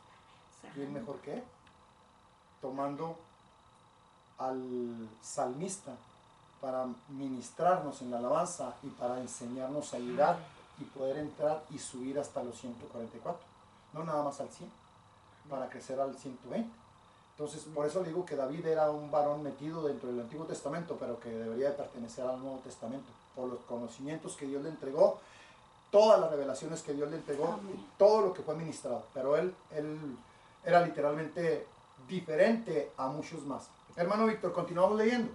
¿Quién mejor que él? Tomando al salmista para ministrarnos en la alabanza y para enseñarnos a llegar y poder entrar y subir hasta los 144. No nada más al 100, para crecer al 120. Entonces, por eso le digo que David era un varón metido dentro del Antiguo Testamento, pero que debería de pertenecer al Nuevo Testamento, por los conocimientos que Dios le entregó, todas las revelaciones que Dios le entregó, y todo lo que fue ministrado. Pero él era literalmente diferente a muchos más. Hermano Víctor, continuamos leyendo.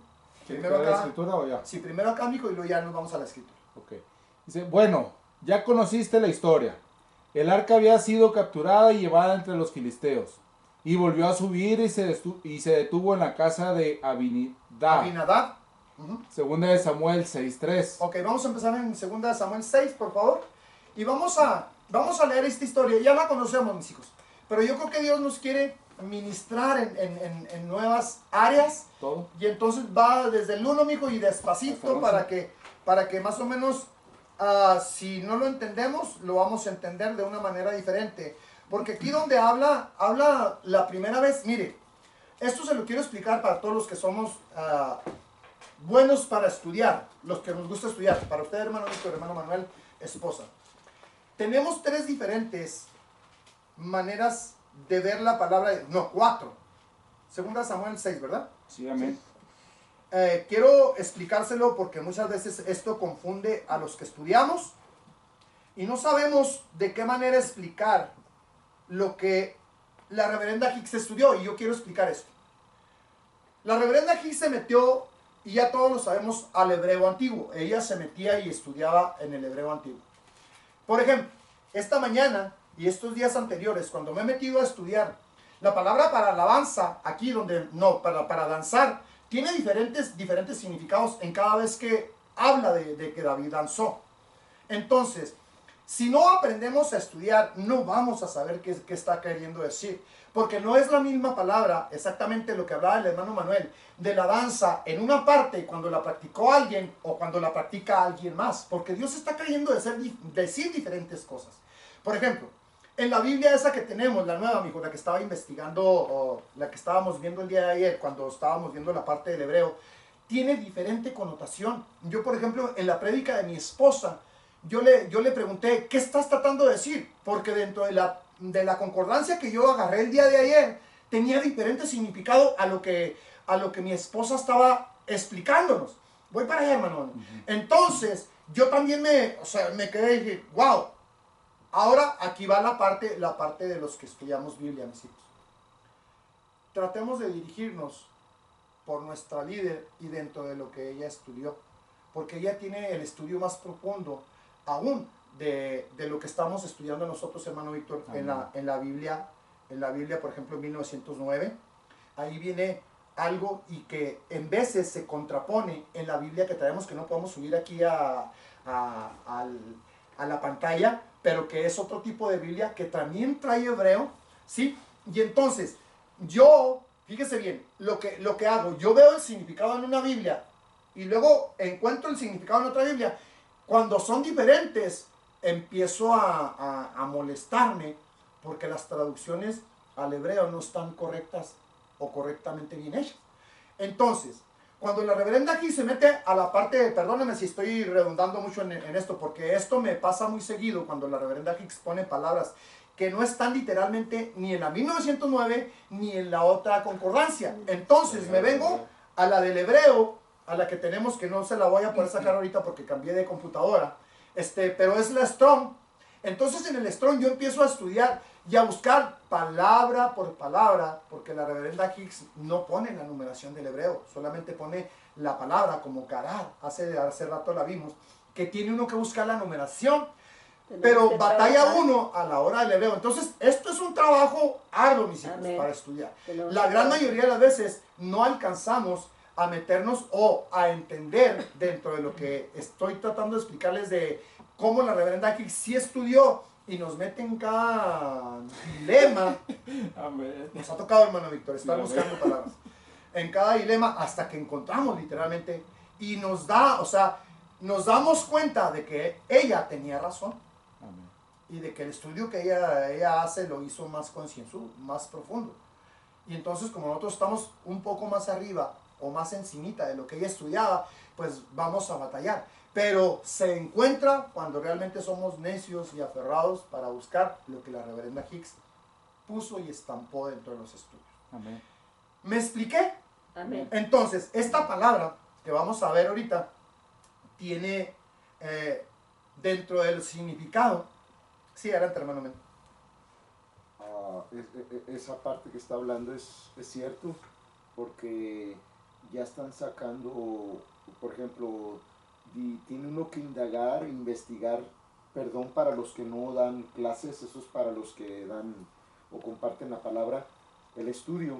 Primero ¿La acá, escritura o ya? sí, primero acá, mijo, y luego ya nos vamos a la escritura. Ok. Dice, bueno, ya conociste la historia. El arca había sido capturada y llevada entre los filisteos. Y volvió a subir y se detuvo en la casa de Abinadab. Abinadab. Ujú. Segunda de Samuel 6:3. Ok, vamos a empezar en 2 Samuel 6, por favor. Y vamos a leer esta historia. Ya la conocemos, mis hijos. Pero yo creo que Dios nos quiere ministrar en nuevas áreas. Todo. Y entonces va desde el 1, mijo, y despacito Hasta para que más o menos, si no lo entendemos, lo vamos a entender de una manera diferente. Porque aquí donde habla la primera vez, mire, esto se lo quiero explicar para todos los que somos buenos para estudiar, los que nos gusta estudiar. Para usted, hermano Víctor, hermano Manuel, esposa. Tenemos 3 diferentes maneras de ver la palabra, no, 4. 2 Samuel 6, ¿verdad? Sí, amén. Quiero explicárselo porque muchas veces esto confunde a los que estudiamos y no sabemos de qué manera explicar lo que la reverenda Hicks estudió, y yo quiero explicar esto. La reverenda Hicks se metió, y ya todos lo sabemos, al hebreo antiguo. Ella se metía y estudiaba en el hebreo antiguo. Por ejemplo, esta mañana y estos días anteriores, cuando me he metido a estudiar, la palabra para alabanza, aquí donde, no, para danzar, tiene diferentes significados en cada vez que habla de que David danzó. Entonces, Si no aprendemos a estudiar, no vamos a saber qué está queriendo decir. Porque no es la misma palabra, exactamente lo que hablaba el hermano Manuel, de la danza en una parte cuando la practicó alguien o cuando la practica alguien más. Porque Dios está queriendo decir diferentes cosas. Por ejemplo, en la Biblia esa que tenemos, la nueva, mijo, la que estaba investigando, o la que estábamos viendo el día de ayer, cuando estábamos viendo la parte del hebreo, tiene diferente connotación. Yo, por ejemplo, en la prédica de mi esposa, yo le pregunté, ¿qué estás tratando de decir? Porque dentro de la concordancia que yo agarré el día de ayer, tenía diferente significado a lo que mi esposa estaba explicándonos. Voy para allá, hermano. Entonces, yo también me quedé y dije, wow. Ahora, aquí va la parte de los que estudiamos Biblia, mis hijos. Tratemos de dirigirnos por nuestra líder y dentro de lo que ella estudió. Porque ella tiene el estudio más profundo aún de lo que estamos estudiando nosotros, hermano Víctor, en la Biblia, por ejemplo, en 1909. Ahí viene algo y que en veces se contrapone en la Biblia que traemos, que no podemos subir aquí a la pantalla, pero que es otro tipo de Biblia que también trae hebreo, ¿sí? Y entonces, yo, fíjese bien, lo que hago, yo veo el significado en una Biblia y luego encuentro el significado en otra Biblia. Cuando son diferentes, empiezo a molestarme porque las traducciones al hebreo no están correctas o correctamente bien hechas. Entonces, cuando la reverenda aquí se mete a la parte, perdónenme si estoy redundando mucho en esto, porque esto me pasa muy seguido cuando la reverenda Hicks pone palabras que no están literalmente ni en la 1909 ni en la otra concordancia. Entonces me vengo a la del hebreo, a la que tenemos, que no se la voy a poder sacar ahorita porque cambié de computadora, pero es la Strong. Entonces en el Strong yo empiezo a estudiar y a buscar palabra por palabra, porque la reverenda Hicks no pone la numeración del hebreo, solamente pone la palabra como carar. Hace rato la vimos, que tiene uno que buscar la numeración, pero batalla uno a la hora del hebreo. Entonces esto es un trabajo arduo, mis hijos, para estudiar. La gran mayoría de las veces no alcanzamos a meternos o a entender dentro de lo que estoy tratando de explicarles de cómo la reverenda Hicks sí estudió y nos mete en cada dilema. Amén. Nos ha tocado, hermano Víctor, estar buscando palabras. En cada dilema hasta que encontramos literalmente y nos damos cuenta de que ella tenía razón. Amén. Y de que el estudio que ella hace lo hizo más concienzudo, más profundo. Y entonces, como nosotros estamos un poco más arriba o más encimita de lo que ella estudiaba, pues vamos a batallar. Pero se encuentra cuando realmente somos necios y aferrados para buscar lo que la reverenda Hicks puso y estampó dentro de los estudios. Amén. ¿Me expliqué? Amén. Entonces, esta palabra que vamos a ver ahorita tiene dentro del significado. Sí, adelante, hermano. Esa parte que está hablando es cierto, porque ya están sacando, por ejemplo, tiene uno que indagar, investigar, perdón para los que no dan clases, eso es para los que dan o comparten la palabra, el estudio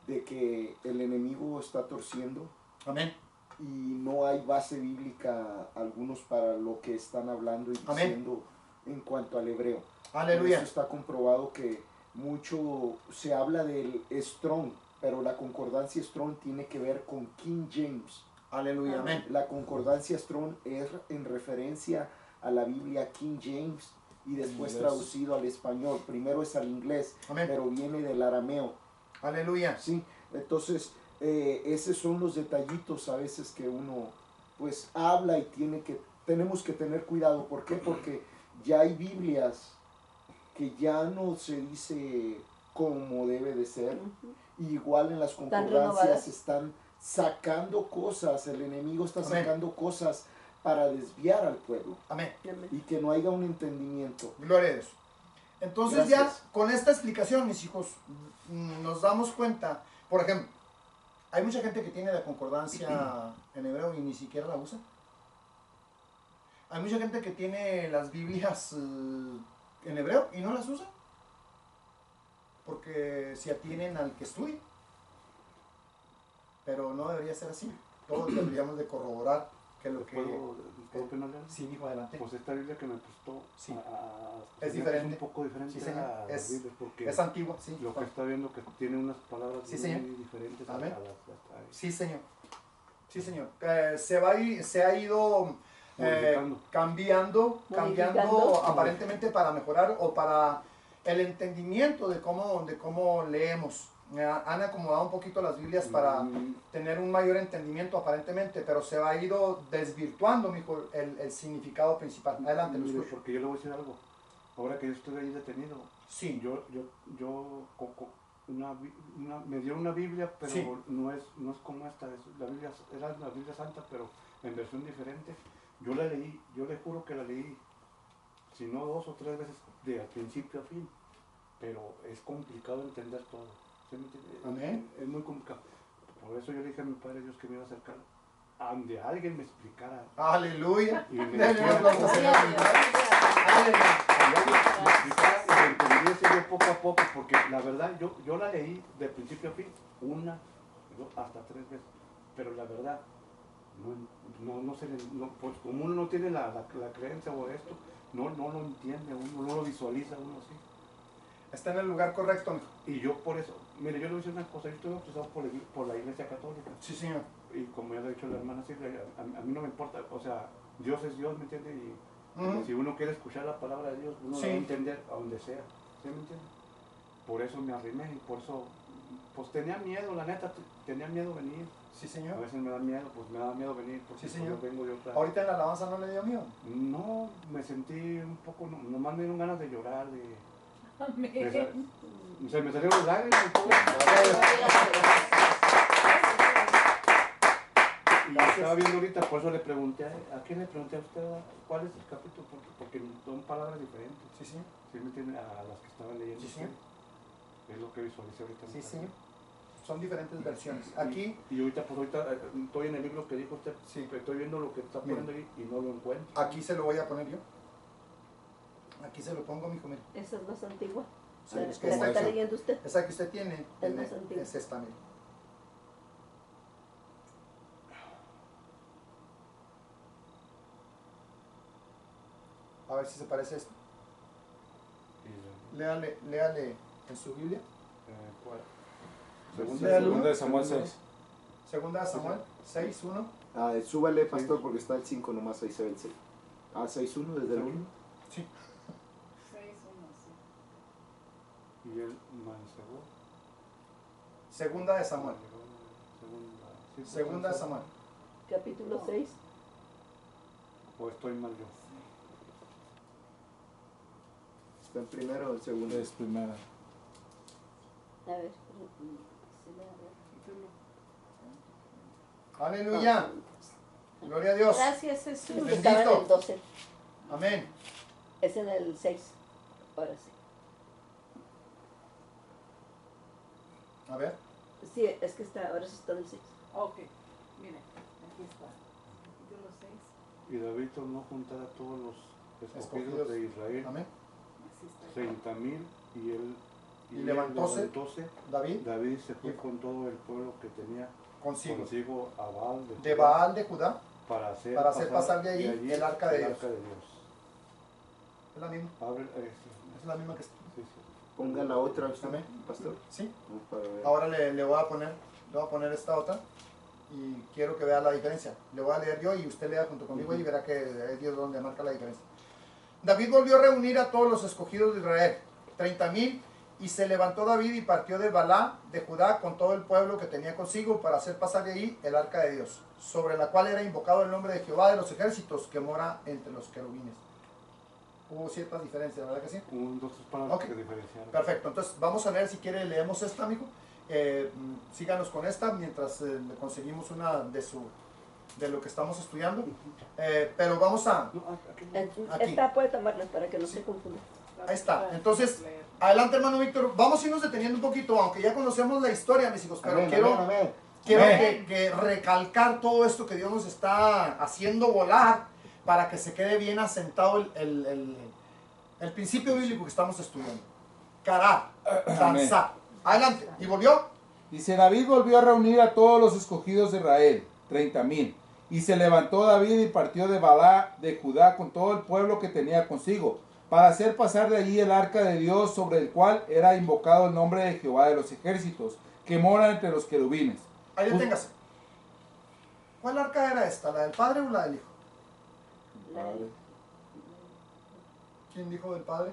de que el enemigo está torciendo. Amén. Y no hay base bíblica algunos para lo que están hablando y diciendo en cuanto al hebreo. Aleluya. Por eso está comprobado que mucho se habla del Strong, pero la concordancia Strong tiene que ver con King James. Aleluya. Amén. La concordancia Strong es en referencia a la Biblia King James y después traducido al español. Primero es al inglés, Amén. pero viene del arameo. Aleluya. Sí, entonces esos son los detallitos a veces que uno pues habla y tenemos que tener cuidado. ¿Por qué? Porque ya hay Biblias que ya no se dice como debe de ser. Igual en las concordancias están sacando cosas, el enemigo está sacando cosas para desviar al pueblo. Amén. Y que no haya un entendimiento. Gloria a Dios. Entonces Gracias. ya con esta explicación, mis hijos, nos damos cuenta, por ejemplo, hay mucha gente que tiene la concordancia en hebreo y ni siquiera la usa. Hay mucha gente que tiene las Biblias en hebreo y no las usa. Porque se atienen al que estudia. Pero no debería ser así. Todos deberíamos de corroborar que lo que... ¿Puedo opinarle? Sí, hijo, adelante. Pues esta Biblia que me prestó Sí. es diferente. un poco diferente Sí, señor. a las Biblias porque Es antigua, sí. lo que está viendo que tiene unas palabras Sí, muy señor. diferentes Amén. a las que está ahí. Sí, señor. Sí, señor. Se ha ido cambiando Modificando. aparentemente para mejorar o para el entendimiento de cómo leemos. Han acomodado un poquito las Biblias para tener un mayor entendimiento aparentemente, pero se ha ido desvirtuando, mijo, el significado principal. Adelante, lo Mire, escucho. porque yo le voy a decir algo. Ahora que yo estoy ahí detenido, Sí. me dieron una Biblia, pero Sí. no es como esta. Era la Biblia Santa, pero en versión diferente. Yo la leí, yo le juro que la leí, si no 2 o 3 veces, de principio a fin. Pero es complicado entender todo. ¿Sí me entiende? Amén. Es muy complicado. Por eso yo le dije a mi Padre Dios que me iba a acercar a donde alguien me explicara. Aleluya. Y me Denle un dijera, aplauso, Señor. Aleluya. me explicara y me entendiese yo poco a poco, porque la verdad yo la leí de principio a fin, 1, 2, hasta 3 veces, pero la verdad, pues como uno no tiene la creencia o esto, no lo entiende uno, no lo visualiza uno así. Está en el lugar correcto, mijo. Y yo por eso, mire, yo le voy a decir una cosa, yo estoy bautizado por la Iglesia Católica, Sí, señor. y como ya lo ha dicho la hermana Silvia, a mí no me importa, o sea, Dios es Dios, ¿me entiende? Y Ujú. si uno quiere escuchar la palabra de Dios, uno Sí. la va a entender a donde sea, ¿sí me entiende? Por eso me arrimé y por eso, pues tenía miedo, la neta, tenía miedo venir. Sí, A señor. veces me da miedo, pues me da miedo venir porque Sí, señor. yo vengo de otra. Ahorita en la alabanza no le dio miedo. No, me sentí un poco, nomás me dieron ganas de llorar, Amén. se me salieron lágrimas y todo. Y estaba viendo ahorita, por eso le pregunté, ¿a quién le pregunté a usted cuál es el capítulo? Porque son palabras diferentes. Sí, señor. ¿Sí me entiende? A las que estaban leyendo. Sí, señor. Es lo que visualicé ahorita. Sí, señor. Son diferentes versiones. Aquí, Y ahorita, pues ahorita estoy en el libro que dijo usted, Sí. estoy viendo lo que está poniendo ahí y no lo encuentro. aquí se lo voy a poner yo. Aquí se lo pongo, mijo, mire. Esa es más antigua. Sí, La es que que esta está es- leyendo usted. Esa que usted tiene Es más antigua. es esta, mire. A ver si se parece a esto. Y, Léale en su Biblia. ¿cuál? Segunda de Samuel 6. Segunda de Samuel 6:1. Súbale, pastor, porque está el 5 nomás, ahí se ve el 6. 6:1 desde el 1. Sí. 6-1, sí. Y él mancebó. Segunda de Samuel. Sí, Segunda de Samuel. Capítulo 6. O estoy mal yo. ¿Está en primero o el segundo? Es primera. A ver. sí, a ver. Aleluya. Gloria a Dios. Gracias, Jesús. Bendito. Estaba en el 12. Amén. Es en el 6. Ahora sí. A ver. Sí, es que está, ahora sí está en el 6. Ok, mire, aquí está. Capítulo 6. Y David tornó juntar a todos los escogidos Escogidos. de Israel, Amén. Así está. 30,000, y él Y levantóse David David se fue con todo el pueblo que tenía consigo a Baal de Baal de Judá. para hacer pasar de allí el arca de Dios. Es la misma. Abre, Es la misma que está. sí. Ponga la otra, usted, Amén. pastor. Sí. Para ver. Ahora le voy a poner esta otra y quiero que vea la diferencia. Le voy a leer yo y usted lea junto conmigo y verá que es Dios donde marca la diferencia. David volvió a reunir a todos los escogidos de Israel, 30,000, y se levantó David y partió de Balá de Judá con todo el pueblo que tenía consigo para hacer pasar de ahí el arca de Dios, sobre la cual era invocado el nombre de Jehová de los ejércitos que mora entre los querubines. Hubo ciertas diferencias, ¿verdad que sí? 1, 2, 3 palabras Ok. que diferenciaron. Perfecto, entonces vamos a leer, si quiere leemos esta, amigo. Síganos con esta mientras le conseguimos una de lo que estamos estudiando. Pero vamos a... No, aquí. Aquí. Esta puede tomarla para que no Sí. se confunda. Ahí está. Entonces, adelante, hermano Víctor. Vamos a irnos deteniendo un poquito, aunque ya conocemos la historia, mis hijos, pero Amén, quiero amén, que amén. recalcar todo esto que Dios nos está haciendo volar para que se quede bien asentado el principio bíblico que estamos estudiando. Cará, Amén. danzar. Adelante. ¿Y volvió? Dice, David volvió a reunir a todos los escogidos de Israel, 30,000, Y se levantó David y partió de Balá de Judá con todo el pueblo que tenía consigo, para hacer pasar de allí el arca de Dios, sobre el cual era invocado el nombre de Jehová de los ejércitos, que mora entre los querubines. Ahí deténgase. ¿Cuál arca era esta? ¿La del padre o la del hijo? ¿Quién dijo del padre?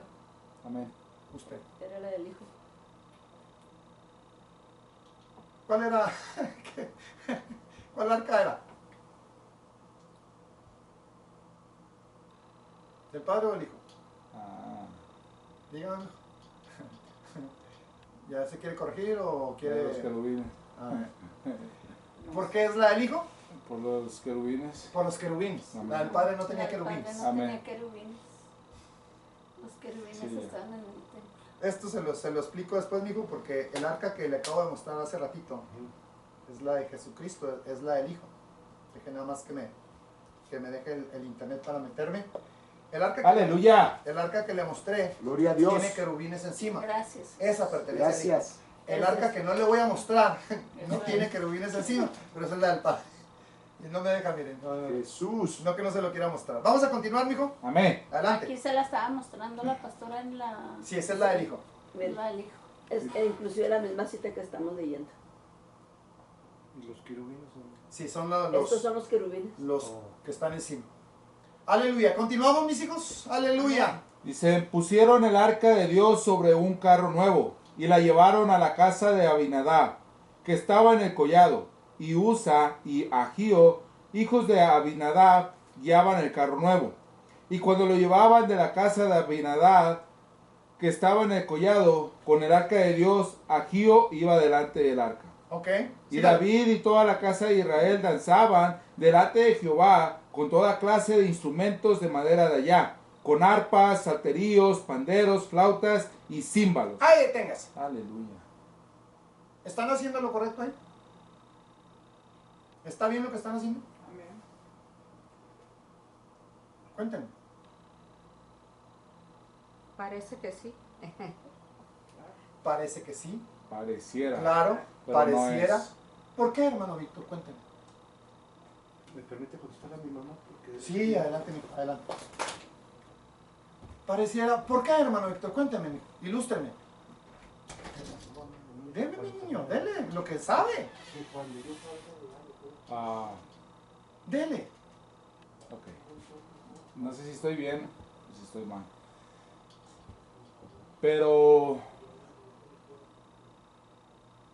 Amén. Usted. Era la del hijo. ¿Cuál era? ¿Cuál arca era? ¿Del padre o del hijo? Ah, Dígame. ¿Ya se quiere corregir o de los quiere...? querubines. A ver. ¿Por qué es la del hijo? Por los querubines. Por los querubines. Amén. La del padre no tenía El padre querubines. no Amén. tenía querubines. Los querubines Sí. estaban en el templo. Esto se lo explico después, mijo, porque el arca que le acabo de mostrar hace ratito es la de Jesucristo, es la del hijo. Deje nada más que me deje el internet para meterme. ¡Aleluya! El arca que le mostré Gloria a Dios. tiene querubines encima. Gracias. Esa pertenece al hijo. Gracias. El arca que no le voy a mostrar no tiene querubines encima, pero esa es la del padre. Y no me deja, miren. Jesús. No que no se lo quiera mostrar. Vamos a continuar, mijo. Amén. Adelante. Aquí se la estaba mostrando la pastora en la... Sí, esa es la del hijo. Mira, la del hijo. es inclusive la misma cita que estamos leyendo. ¿Y los querubines son? Sí, son Estos son los querubines. los que están encima. Aleluya. Continuamos, mis hijos. Aleluya. Dice, pusieron el arca de Dios sobre un carro nuevo y la llevaron a la casa de Abinadab, que estaba en el collado. Y Usa y Agío, hijos de Abinadab, guiaban el carro nuevo. Y cuando lo llevaban de la casa de Abinadab, que estaba en el collado, con el arca de Dios, Agío iba delante del arca. Ok. Y Sí, David y toda la casa de Israel danzaban delante de Jehová con toda clase de instrumentos de madera de allá, con arpas, salterios, panderos, flautas y címbalos. Ahí deténgase. Aleluya. ¿Están haciendo lo correcto ahí? ¿Está bien lo que están haciendo? Amén. Cuéntenme. Parece que sí. Parece que sí. Pareciera. Claro, pero pareciera. no es. ¿Por qué, hermano Víctor? Cuénteme. ¿Me permite contestar a mi mamá? Porque Sí, adelante, mijo, adelante. Pareciera. ¿Por qué, hermano Víctor? Cuénteme, mijo. Ilústreme. Dele, mi niño, dele lo que sabe. Ah, Dele. ok. No sé si estoy bien o si estoy mal. Pero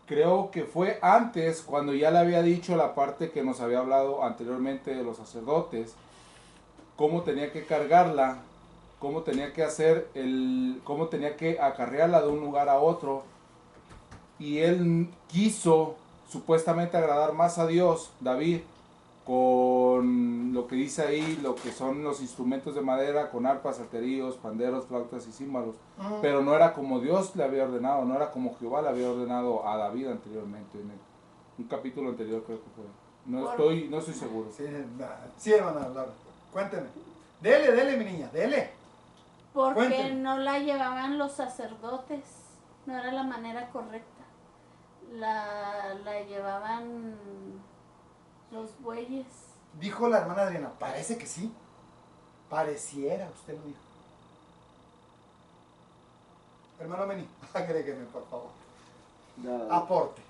creo que fue antes, cuando ya le había dicho la parte que nos había hablado anteriormente de los sacerdotes, cómo tenía que cargarla, cómo tenía que hacer cómo tenía que acarrearla de un lugar a otro. Y él quiso supuestamente agradar más a Dios, David, con lo que dice ahí, lo que son los instrumentos de madera, con arpas, salterios, panderos, flautas y címbalos. Pero no era como Dios le había ordenado, no era como Jehová le había ordenado a David anteriormente, en un capítulo anterior creo que fue. No estoy seguro. Sí, hermana Laura. Cuénteme. Dele, mi niña, dele. Porque Cuénteme. no la llevaban los sacerdotes, no era la manera correcta. La llevaban los bueyes. Dijo la hermana Adriana, parece que sí. Pareciera, usted lo dijo. Hermano Meni, agrégueme, por favor. Aporte.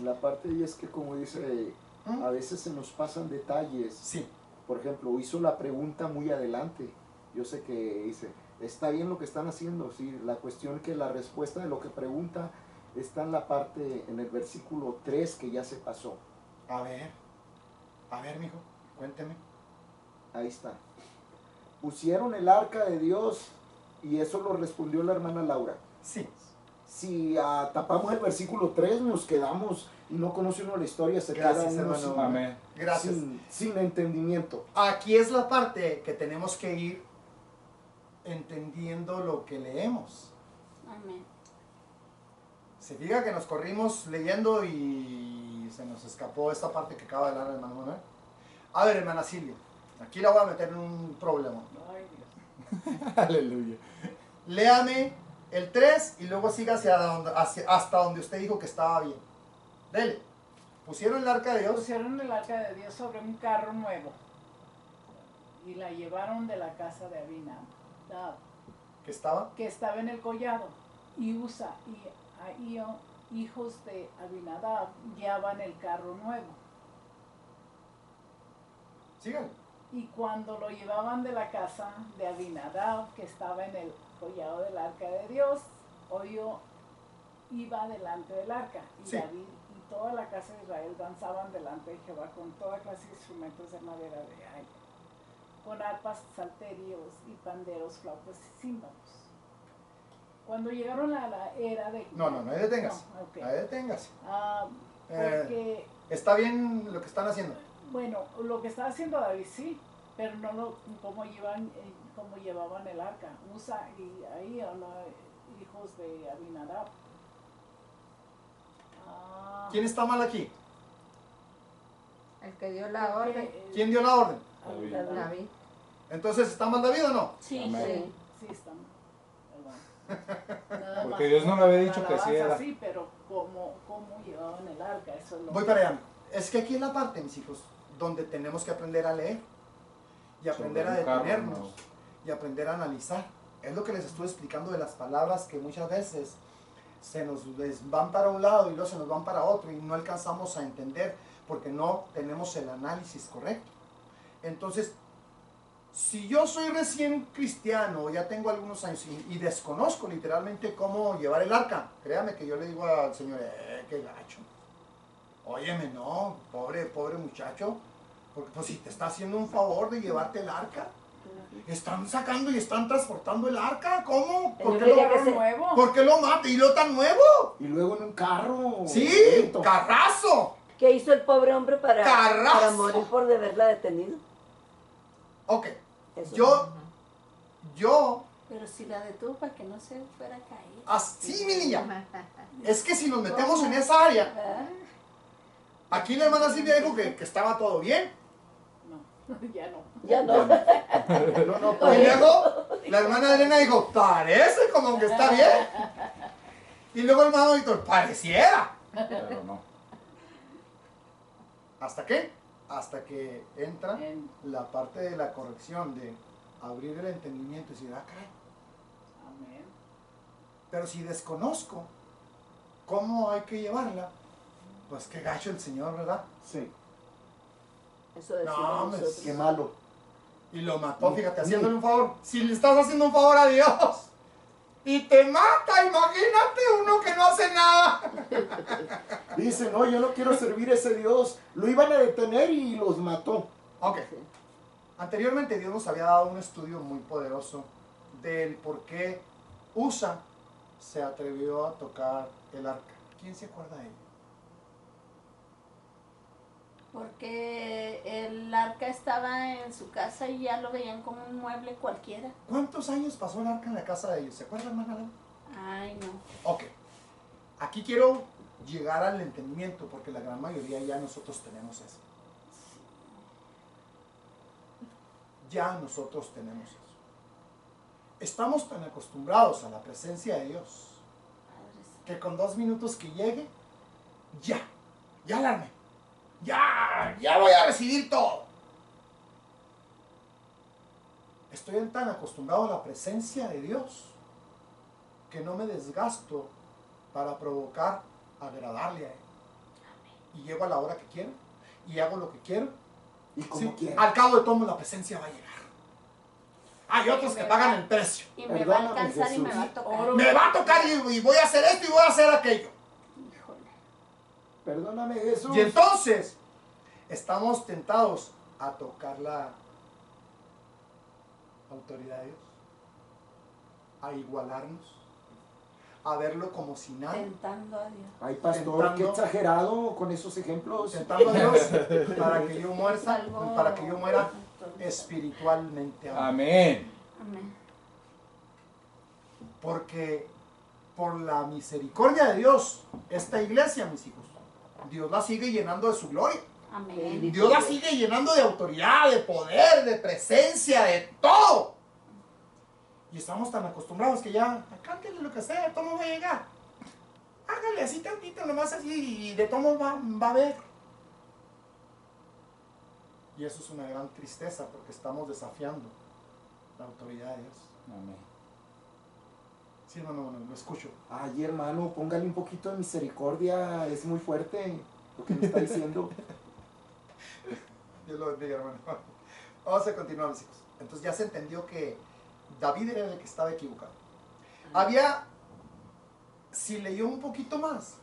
La parte ahí es que, como dice, ¿Mm? a veces se nos pasan detalles. Sí. Por ejemplo, hizo la pregunta muy adelante. Yo sé que dice, está bien lo que están haciendo. Sí, la cuestión que la respuesta de lo que pregunta está en la parte, en el versículo 3 que ya se pasó. A ver, mijo, cuénteme. Ahí está. Pusieron el arca de Dios y eso lo respondió la hermana Laura. Sí. Si tapamos el versículo 3 nos quedamos y no conoce uno la historia, se Gracias, queda uno hermano. Amén. Gracias. sin entendimiento. Aquí es la parte que tenemos que ir entendiendo lo que leemos. Amén. Se diga que nos corrimos leyendo y se nos escapó esta parte que acaba de hablar el hermano Manuel. A ver, hermana Silvia, aquí la voy a meter en un problema. Ay, Dios. Aleluya. Léame el 3 y luego siga hasta donde usted dijo que estaba bien. Dele. Pusieron el arca de Dios. Pusieron el arca de Dios sobre un carro nuevo y la llevaron de la casa de Abinadab, Que estaba. que estaba en el collado. Y Usa y Ahío, hijos de Abinadab, guiaban el carro nuevo. Sigan. Y cuando lo llevaban de la casa de Abinadab, que estaba en el collado del arca de Dios, Ohío iba delante del arca. Y Sí. David y toda la casa de Israel danzaban delante de Jehová con toda clase de instrumentos de madera de haya, con arpas, salterios y panderos, flautas y címbalos. Cuando llegaron a la era de... No, ahí deténgase. No, ok. Ahí deténgase. Porque, Está bien lo que están haciendo. bueno, lo que estaba haciendo David sí, pero no lo, cómo llevaban el arca. Usa y ahí hijos de Abinadab. ¿Quién está mal aquí? El que dio la orden, ¿Quién dio la orden? Abinadab. David. Entonces, ¿está mal David o no? Sí, Amén. sí. Sí, está mal. Nada Porque más Dios no le había dicho una que así alabanza, era. Sí, pero cómo llevaban el arca, eso es lo Voy para allá. Es que aquí es la parte, mis hijos, donde tenemos que aprender a leer y aprender a Sobre un carro, detenernos ¿no? y aprender a analizar. Es lo que les estuve explicando de las palabras que muchas veces se nos les van para un lado y luego se nos van para otro y no alcanzamos a entender porque no tenemos el análisis correcto. Entonces, si yo soy recién cristiano, ya tengo algunos años y desconozco literalmente cómo llevar el arca, créame que yo le digo al Señor, qué gacho. Óyeme, no, pobre muchacho, porque pues si te está haciendo un favor de llevarte el arca, están sacando y están transportando el arca, ¿cómo? ¿Por qué Tendría lo, que ser- nuevo. ¿por qué lo mata? ¿Y lo tan nuevo? Y luego en un carro. Sí, bonito. carrazo. ¿Qué hizo el pobre hombre para ¡Carrazo! morir por haberla detenido? Ok, Eso. yo, Pero si la detuvo para que no se fuera a caer. así mi niña, es que si nos metemos en esa área, ¿Verdad? aquí la hermana Silvia dijo que estaba todo bien. No, ya no. Ya no. Y luego la hermana Elena dijo, parece como que está bien. Y luego el hermano Víctor, pareciera. Pero no. ¿Hasta qué? Hasta que entra En- la parte de la corrección, de abrir el entendimiento y decir, caray. Amén. Pero si desconozco cómo hay que llevarla, pues qué gacho el Señor, ¿verdad? Sí, Eso decimos No, hombre, nosotros. qué malo. Y lo mató, fíjate, haciéndole un favor. Si le estás haciendo un favor a Dios y te mata, imagínate uno que no hace nada. Dice, no, yo no quiero servir a ese Dios. Lo iban a detener y los mató. Ok. Anteriormente Dios nos había dado un estudio muy poderoso del por qué Usa se atrevió a tocar el arca. ¿Quién se acuerda de ello? Porque el arca estaba en su casa y ya lo veían como un mueble cualquiera. ¿Cuántos años pasó el arca en la casa de ellos? ¿Se acuerdan, hermana Lau? Ay, no. Ok. Aquí quiero llegar al entendimiento porque la gran mayoría ya nosotros tenemos eso. Ya nosotros tenemos eso. Estamos tan acostumbrados a la presencia de Dios que con 2 minutos que llegue, ya alarme. Ya voy a recibir todo. Estoy tan acostumbrado a la presencia de Dios que no me desgasto para provocar agradarle a Él. Y llego a la hora que quiero y hago lo que quiero. Y como Sí, quiera. al cabo de todo la presencia va a llegar. Hay otros que pagan el precio. Y me va a Perdóname, alcanzar y me Jesús. va a tocar. Me va a tocar y voy a hacer esto y voy a hacer aquello. Híjole. Perdóname, Jesús. Y entonces estamos tentados a tocar la autoridad de Dios, a igualarnos, a verlo como si nada, Tentando a Dios. Ay, pastor, Tentando. qué exagerado con esos ejemplos. tentando a Dios para que yo muera, Salvo- para que yo muera espiritualmente hablando. Amén. Amén. Porque por la misericordia de Dios, esta iglesia, mis hijos, Dios la sigue llenando de su gloria. Amén. Dios la sigue llenando de autoridad, de poder, de presencia, de todo. Y estamos tan acostumbrados que ya, cántele lo que sea, todo va a llegar. Hágale así tantito, nomás así, y de todo va a ver. Y eso es una gran tristeza porque estamos desafiando la autoridad de Dios. Amén. Sí, hermano, lo escucho. Ay, hermano, póngale un poquito de misericordia, es muy fuerte lo que me está diciendo. Dios lo bendiga, hermano. Vamos a continuar, mis hijos. Entonces ya se entendió que David era el que estaba equivocado. Había, si leyó un poquito más,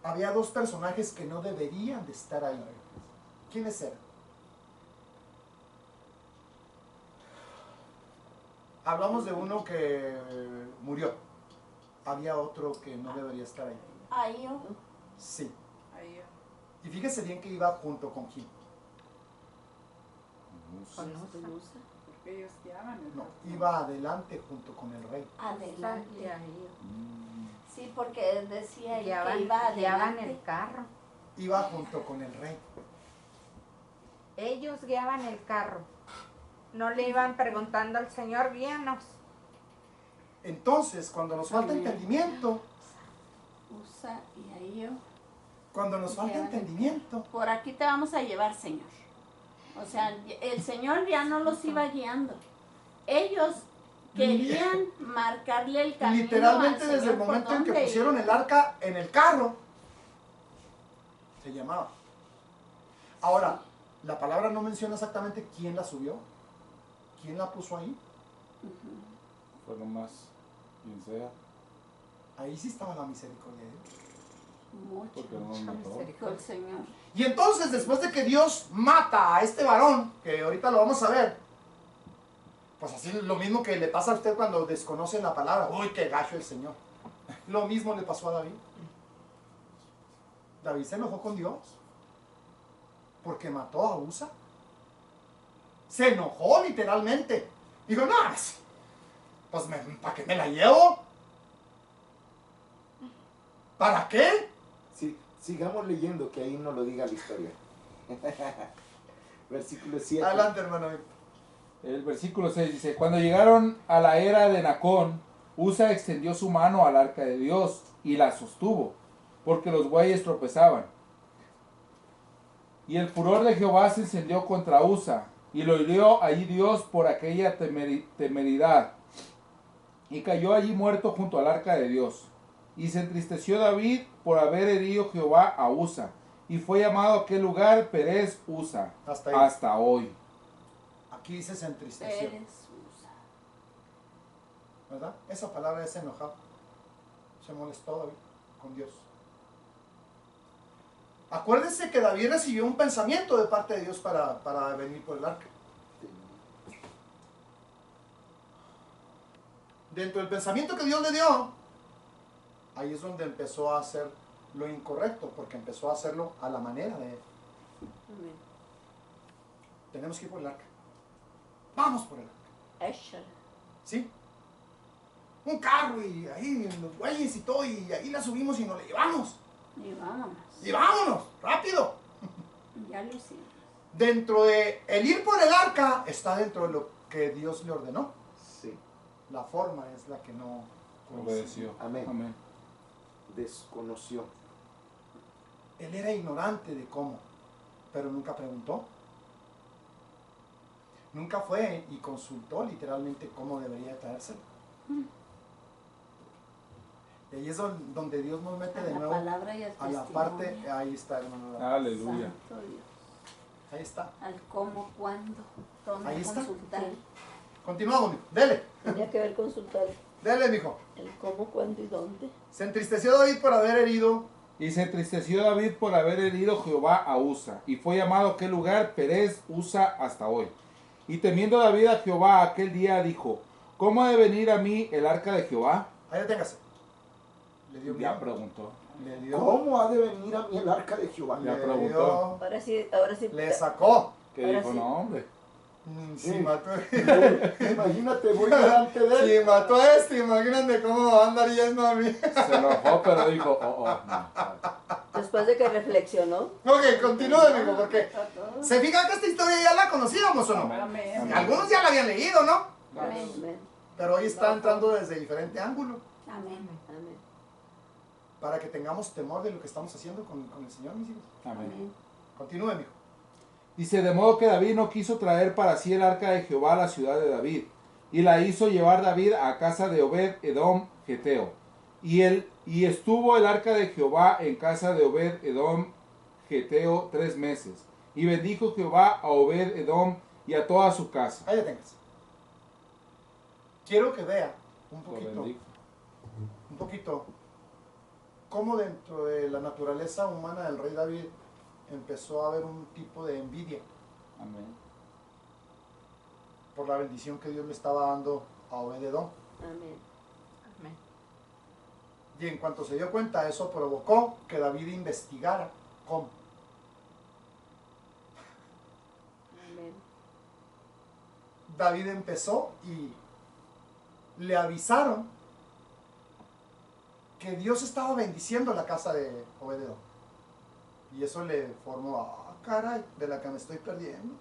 había dos personajes que no deberían de estar ahí. ¿Quiénes eran? Hablamos de uno que murió. Había otro que no debería estar ahí. Ahí Sí. Ahí, Y fíjese bien que iba junto con quién. Con Usa. porque ellos guiaban el No, carro. iba adelante junto con el rey. Y adelante. ahí Sí, porque decía ahí que guiaban, iba guiaban adelante. el carro. Iba junto con el rey. Ellos guiaban el carro. No le iban preguntando al Señor, guíanos. Entonces, cuando nos falta entendimiento, Usa y ahí cuando nos falta Guiaban el entendimiento, por aquí te vamos a llevar, Señor. O sea, el Señor ya no los iba guiando. Ellos querían marcarle el camino. literalmente al desde el Señor por momento en que dónde pusieron ir. el arca en el carro, se llamaba. Ahora, la palabra no menciona exactamente quién la subió, quién la puso ahí. Fue lo más, quien sea, Ahí sí estaba la misericordia de Dios. Mucho, porque no nos Mucha mató. misericordia. el Señor. Y entonces, después de que Dios mata a este varón, que ahorita lo vamos a ver, pues así lo mismo que le pasa a usted cuando desconoce la palabra. Uy, qué gacho el Señor. Lo mismo le pasó a David. David se enojó con Dios porque mató a Usa. Se enojó literalmente. Dijo, no, pues ¿para qué me la llevo? ¿Para qué? Sí, sigamos leyendo, que ahí no lo diga la historia. Versículo 7. Adelante, hermano. El versículo 6 dice, cuando llegaron a la era de Nacón, Usa extendió su mano al arca de Dios y la sostuvo, porque los bueyes tropezaban. Y el furor de Jehová se encendió contra Usa, y lo hirió allí Dios por aquella temeridad, y cayó allí muerto junto al arca de Dios. Y se entristeció David por haber herido Jehová a Usa, y fue llamado aquel lugar Perez Usa, Hasta ahí. hasta hoy. Aquí dice se entristeció. Eres Usa. ¿Verdad? Esa palabra es enojado. Se molestó David con Dios. Acuérdense que David recibió un pensamiento de parte de Dios para venir por el arca. Dentro del pensamiento que Dios le dio, ahí es donde empezó a hacer lo incorrecto, porque empezó a hacerlo a la manera de él. Amén. Tenemos que ir por el arca. Vamos por el arca. Échale. ¿Sí? Un carro y ahí los bueyes y todo, y ahí la subimos y nos la llevamos. Y vámonos. Y vámonos, rápido. Ya lo hicimos. Dentro de el ir por el arca está dentro de lo que Dios le ordenó. Sí. La forma es la que no Obedeció. Amén. Amén. Desconoció. Él era ignorante de cómo, pero nunca preguntó. Nunca fue y consultó literalmente cómo debería traérselo. Y ahí es donde Dios nos mete A de la nuevo palabra y al a la testimonio. parte. Ahí está, hermano. Aleluya. Santo Dios. Ahí está. Al cómo, cuándo, dónde Ahí está. consultar. Continuamos, mijo. Dele, Tenía que ver consultar dele, mijo. el cómo, cuándo y dónde. Se entristeció David por haber herido. Y se entristeció David por haber herido Jehová a Usa, y fue llamado aquel lugar Perez Usa hasta hoy. Y temiendo David a Jehová aquel día dijo, ¿cómo ha de venir a mí el arca de Jehová? Ahí deténgase. Le dio Ya miedo. preguntó. Le dio. ¿Cómo ha de venir a mí el arca de Jehová? Ya Le preguntó. dio. Ahora sí. Le sacó. Que Ahora dijo, sí. no hombre. Si Sí. mató. Imagínate, voy delante de él. Si mató a este, imagínate cómo va a andar yendo a mí. Se enojó, pero dijo, no. Después de que reflexionó, Ok, continúe, amigo, porque se fijan que esta historia ya la conocíamos o no. Amén. Algunos ya la habían leído, ¿no? Amén. amén, Pero hoy está entrando desde diferente ángulo Amén. amén. para que tengamos temor de lo que estamos haciendo con el Señor, mis hijos. Amén. Amén. Continúe, mijo. Dice, de modo que David no quiso traer para sí el arca de Jehová a la ciudad de David, y la hizo llevar David a casa de Obed Edom Geteo. Y estuvo el arca de Jehová en casa de Obed Edom Geteo 3 meses. Y bendijo Jehová a Obed Edom y a toda su casa. Ahí deténgase. Quiero que vea Lo bendijo. un poquito cómo dentro de la naturaleza humana del rey David empezó a haber un tipo de envidia Amén. por la bendición que Dios le estaba dando a Obed-Edom. Amén. Amén. Y en cuanto se dio cuenta, eso provocó que David investigara cómo. Amén. David empezó y le avisaron que Dios estaba bendiciendo la casa de Obed-Edom. Y eso le formó, caray, de la que me estoy perdiendo.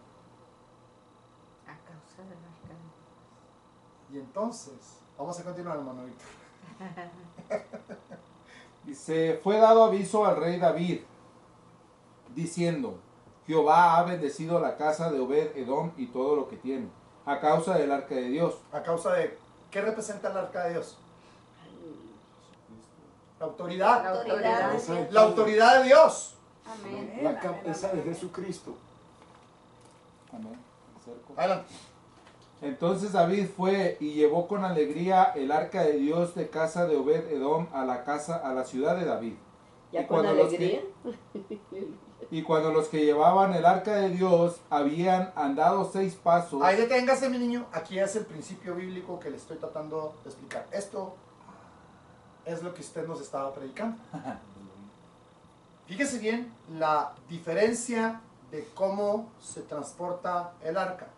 A causa del arca. Y entonces, vamos a continuar, hermano Víctor. Dice, fue dado aviso al rey David, diciendo, Jehová ha bendecido la casa de Obed Edom y todo lo que tiene, a causa del arca de Dios. A causa de, ¿qué representa el arca de Dios? La autoridad. La autoridad. La autoridad de Dios. Amén. La cabeza de Jesucristo. Amén. Acerco. Adelante. Entonces David fue y llevó con alegría el arca de Dios de casa de Obed Edom a la ciudad de David. Ya Y con cuando los alegría. Y cuando los que llevaban el arca de Dios habían andado 6 pasos, Ahí deténgase, mi niño. Aquí es el principio bíblico que le estoy tratando de explicar. Esto es lo que usted nos estaba predicando. Fíjese bien la diferencia de cómo se transporta el arca,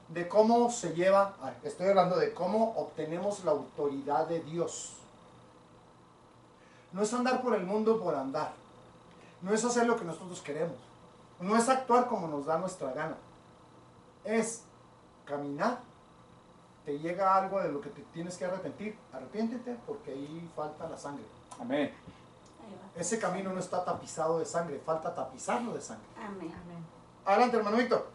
de cómo se lleva, estoy hablando de cómo obtenemos la autoridad de Dios. No es andar por el mundo por andar, no es hacer lo que nosotros queremos, no es actuar como nos da nuestra gana, es caminar. Te llega algo de lo que te tienes que arrepentir, arrepiéntete porque ahí falta la sangre. amén. Ahí va. Ese camino no está tapizado de sangre, falta tapizarlo de sangre. Amén. Amén. Adelante, hermano Víctor.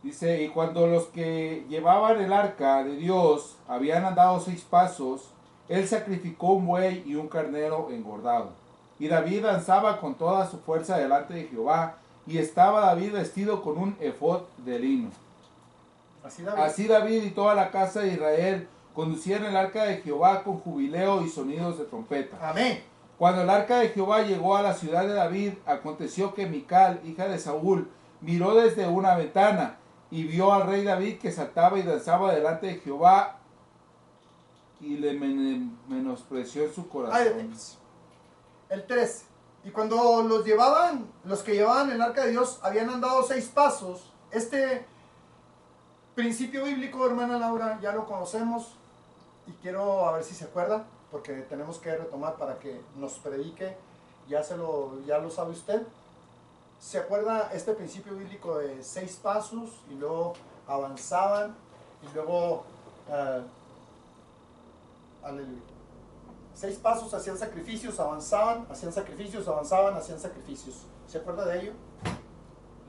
Dice, y cuando los que llevaban el arca de Dios habían andado 6 pasos, él sacrificó un buey y un carnero engordado. Y David danzaba con toda su fuerza delante de Jehová, y estaba David vestido con un efod de lino. Así David. Así David y toda la casa de Israel conducían el arca de Jehová con jubileo y sonidos de trompeta. Amén. Cuando el arca de Jehová llegó a la ciudad de David, aconteció que Mical, hija de Saúl, miró desde una ventana y vio al rey David que saltaba y danzaba delante de Jehová, y le menospreció en su Ahí corazón. deténgase. El 13. Y cuando los que llevaban el arca de Dios habían andado 6 pasos, este principio bíblico, hermana Laura, ya lo conocemos y quiero a ver si se acuerda, porque tenemos que retomar para que nos predique, ya lo sabe usted. ¿Se acuerda este principio bíblico de 6 pasos y luego avanzaban y luego aleluya? 6 pasos, hacían sacrificios, avanzaban, hacían sacrificios, avanzaban, hacían sacrificios. ¿Se acuerda de ello?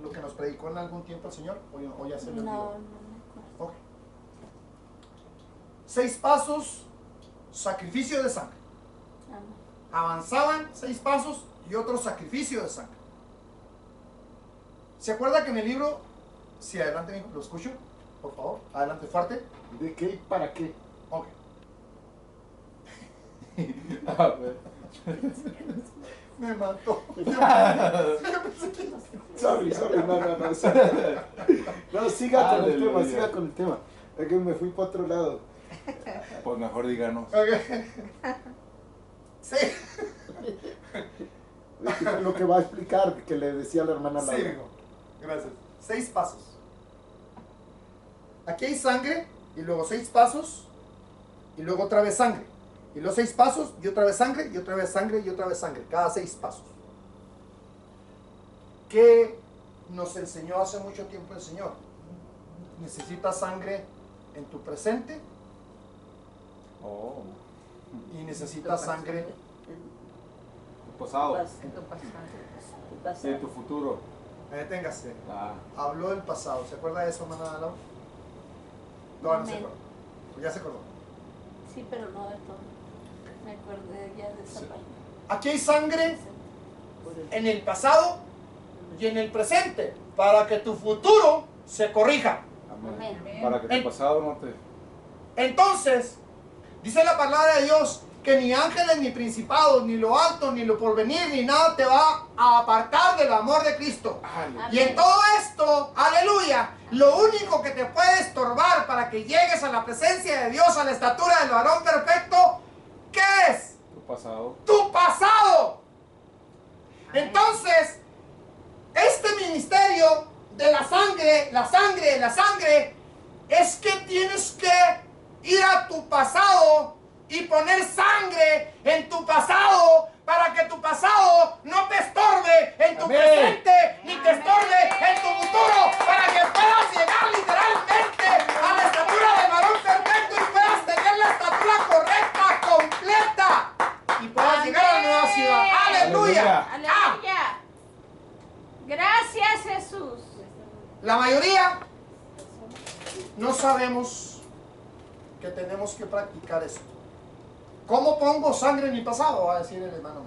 Lo que nos predicó en algún tiempo el Señor, o ya se le olvidó. No me acuerdo. Ok. 6 pasos, sacrificio de sangre. Amén. Avanzaban 6 pasos y otro sacrificio de sangre. ¿Se acuerda que en el libro, si adelante lo escucho, por favor, adelante fuerte? ¿De qué y para qué? Ok. A ver. Me mató. Sorry, no. Sorry. No, siga con el tema, Aleluya. siga con el tema. Es que me fui para otro lado. Pues mejor díganos. Ok. Sí. Es que lo que va a explicar, que le decía a la hermana Sí, Laura. hijo. Gracias. 6 pasos. Aquí hay sangre y luego 6 pasos y luego otra vez sangre. Y los 6 pasos y otra vez sangre y otra vez sangre y otra vez sangre. Cada 6 pasos. ¿Qué nos enseñó hace mucho tiempo el Señor? Necesitas sangre en tu presente Oh, y necesitas sangre tu pasado, Pas- En tu pasado. pasado. en tu futuro. Deténgase. Ah, Habló del pasado. ¿Se acuerda de eso, hermana Laura? No, no se Amén. acuerda. Ya se acordó. Sí, pero no de todo. Me acordé ya de esa parte. Aquí hay sangre en el pasado y en el presente para que tu futuro se corrija. amén. Amén. Para que tu pasado no te... Entonces, dice la palabra de Dios que ni ángeles, ni principados, ni lo alto, ni lo porvenir, ni nada te va a apartar del amor de Cristo. Aleluya. Y en todo esto, aleluya, lo único que te puede estorbar para que llegues a la presencia de Dios, a la estatura del varón perfecto, ¿qué es? Tu pasado. Tu pasado. Entonces, este ministerio de la sangre, es que tienes que ir a tu pasado y poner sangre en tu pasado para que tu pasado no te estorbe en tu Amén. presente ni te estorbe en tu futuro, para que puedas llegar literalmente a la estatura del varón perfecto y puedas tener la estatura correcta, completa, y puedas llegar a la nueva ciudad. ¡Aleluya! Ah, Aleluya. Gracias, Jesús. la mayoría no sabemos que tenemos que practicar esto. ¿Cómo pongo sangre en mi pasado? Va a decir el hermano.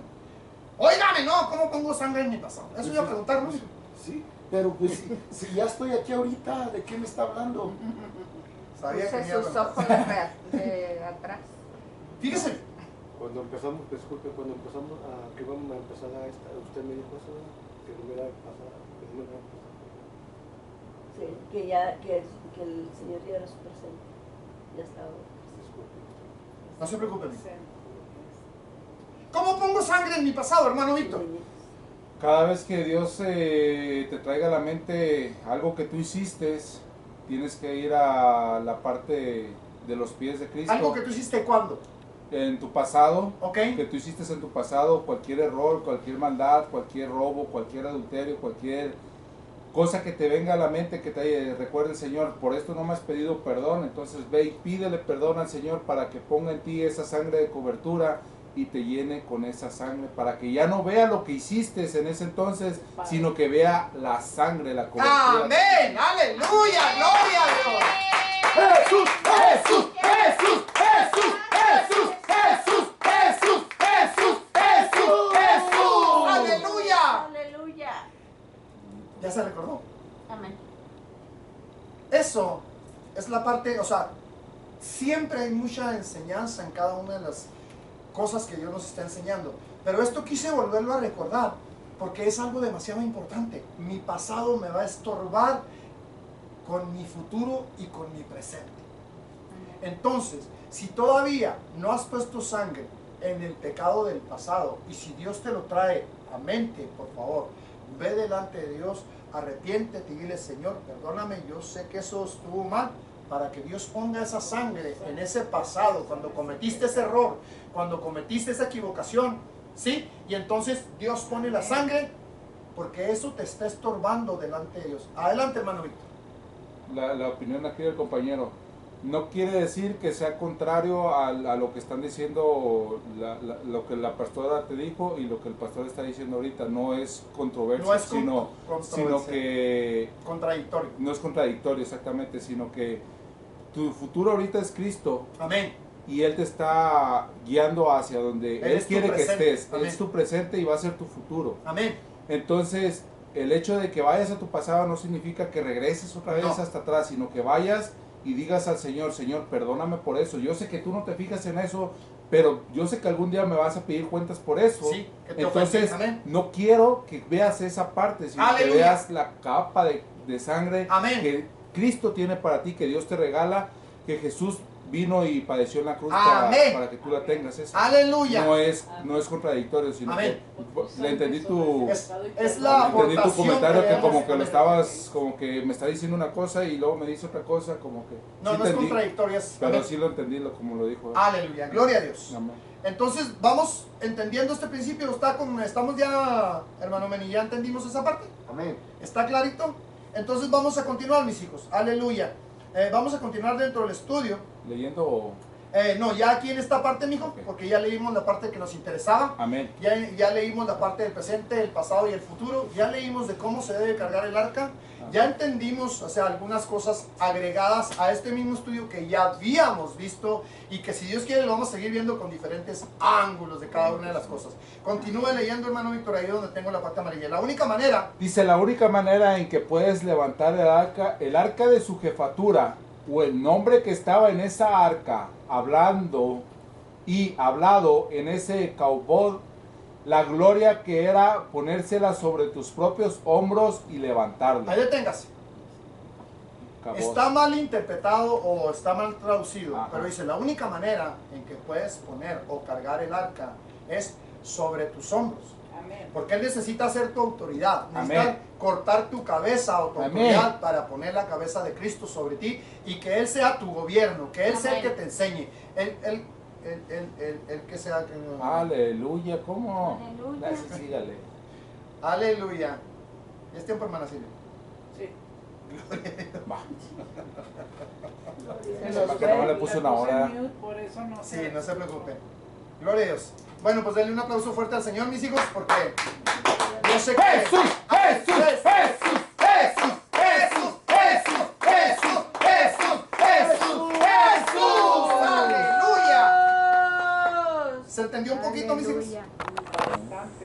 Óigame, no, ¿cómo pongo sangre en mi pasado? Eso iba a preguntar, Luis. Sí, pero pues si ya estoy aquí ahorita, ¿de qué me está hablando? Sabía que Puse me iba a sus preguntar. ojos de atrás. Fíjese, Cuando empezamos, disculpe, cuando empezamos a que íbamos a empezar a esta, usted me dijo eso, ¿verdad? Que no hubiera pasado, que no hubiera pasado. Sí, que el Señor ya era su presente. Ya estaba. Disculpe. no se preocupe. ¿Cómo pongo sangre en mi pasado, hermano Víctor? Cada vez que Dios te traiga a la mente algo que tú hiciste, tienes que ir a la parte de los pies de Cristo. Algo que tú hiciste cuando, En tu pasado, ¿ok? que tú hiciste en tu pasado, cualquier error, cualquier maldad, cualquier robo, cualquier adulterio, cualquier cosa que te venga a la mente, que te recuerde el Señor, por esto no me has pedido perdón, entonces ve y pídele perdón al Señor para que ponga en ti esa sangre de cobertura y te llene con esa sangre, para que ya no vea lo que hiciste en ese entonces, sino que vea la sangre, la cobertura. Amén, aleluya, gloria a Dios. Jesús, Jesús, Jesús, Jesús, Jesús, Jesús, Jesús, Jesús, Jesús, Jesús. Aleluya. Aleluya. Ya se recordó. Amén. Eso es la parte, o sea, siempre hay mucha enseñanza en cada una de las cosas que Dios nos está enseñando. Pero esto quise volverlo a recordar porque es algo demasiado importante. Mi pasado me va a estorbar con mi futuro y con mi presente. Entonces, si todavía no has puesto sangre en el pecado del pasado y si Dios te lo trae a mente, por favor, ve delante de Dios, arrepiéntete y dile: Señor, perdóname, yo sé que eso estuvo mal, para que Dios ponga esa sangre en ese pasado, cuando cometiste ese error, cuando cometiste esa equivocación, ¿sí? Y entonces Dios pone la sangre porque eso te está estorbando delante de Dios. Adelante, hermano Víctor. La opinión aquí del compañero no quiere decir que sea contrario a lo que están diciendo, lo que la pastora te dijo y lo que el pastor está diciendo ahorita. No es controversia, No es sino que contradictorio. no es contradictorio exactamente, sino que tu futuro ahorita es Cristo Amén. y Él te está guiando hacia donde Él es tu quiere que presente. estés. Amén. Es tu presente y va a ser tu futuro. Amén. Entonces, el hecho de que vayas a tu pasado no significa que regreses otra vez No. hasta atrás, sino que vayas y digas al Señor: Señor, perdóname por eso. Yo sé que tú no te fijas en eso, pero yo sé que algún día me vas a pedir cuentas por eso. Sí, que te Entonces, ofendí. Amén. no quiero que veas esa parte, sino que Aleluya. veas la capa de sangre Amén. que Cristo tiene para ti, que Dios te regala, que Jesús vino y padeció en la cruz Amén. para que tú la tengas. Esa. Aleluya. No es contradictorio, sino Amén. que le entendí tu... Es la Entendí tu aportación comentario que damos. como que lo Amén. estabas, como que me está diciendo una cosa y luego me dice otra cosa, como que... No, sí no es entendí, contradictorio. pero Amén. sí lo entendí como lo dijo. Aleluya. Gloria a Dios. Amén. Entonces, vamos entendiendo este principio. Estamos ya, hermano Meni, ya entendimos esa parte. Amén. ¿Está clarito? Entonces vamos a continuar, mis hijos. Aleluya. Vamos a continuar dentro del estudio. Leyendo No, ya aquí en esta parte, mijo, Ok. porque ya leímos la parte que nos interesaba. Amén. Ya leímos la parte del presente, el pasado y el futuro. Ya leímos de cómo se debe cargar el arca. Ya entendimos, o sea, algunas cosas agregadas a este mismo estudio que ya habíamos visto y que si Dios quiere lo vamos a seguir viendo con diferentes ángulos de cada una de las cosas. Continúe leyendo, hermano Víctor, ahí donde tengo la parte amarilla. La única manera, Dice, la única manera en que puedes levantar el arca de su jefatura, o el nombre que estaba en esa arca, hablado en ese caubod, la gloria que era ponérsela sobre tus propios hombros y levantarla. ahí deténgase. Caboz. Está mal interpretado o está mal traducido, Ajá. pero dice, la única manera en que puedes poner o cargar el arca es sobre tus hombros. Amén. Porque Él necesita ser tu autoridad, necesita Amén. cortar tu cabeza o tu Amén. autoridad para poner la cabeza de Cristo sobre ti y que Él sea tu gobierno, que Él sea el Amén. que te enseñe, Él que sea... Aleluya, ¿cómo? Aleluya. Gracias, sígale. Aleluya. ¿Ya es tiempo, hermana Silvia? Sí. Va. Se Para nos que no fue. le puse una puse hora. mute, por eso no Sí, sé. no se preocupe. Gloria a Dios. Bueno, pues denle un aplauso fuerte al Señor, mis hijos, porque yo sé que... ¡Jesús! ¡Jesús! ¡Jesús! ¡Jesús! ¡Jesús! ¡Jesús! ¡Jesús! ¡Jesús! ¡Jesús! ¡Jesús! ¡Aleluya! Dios. ¿Se entendió un poquito, mis hijos? Aleluya.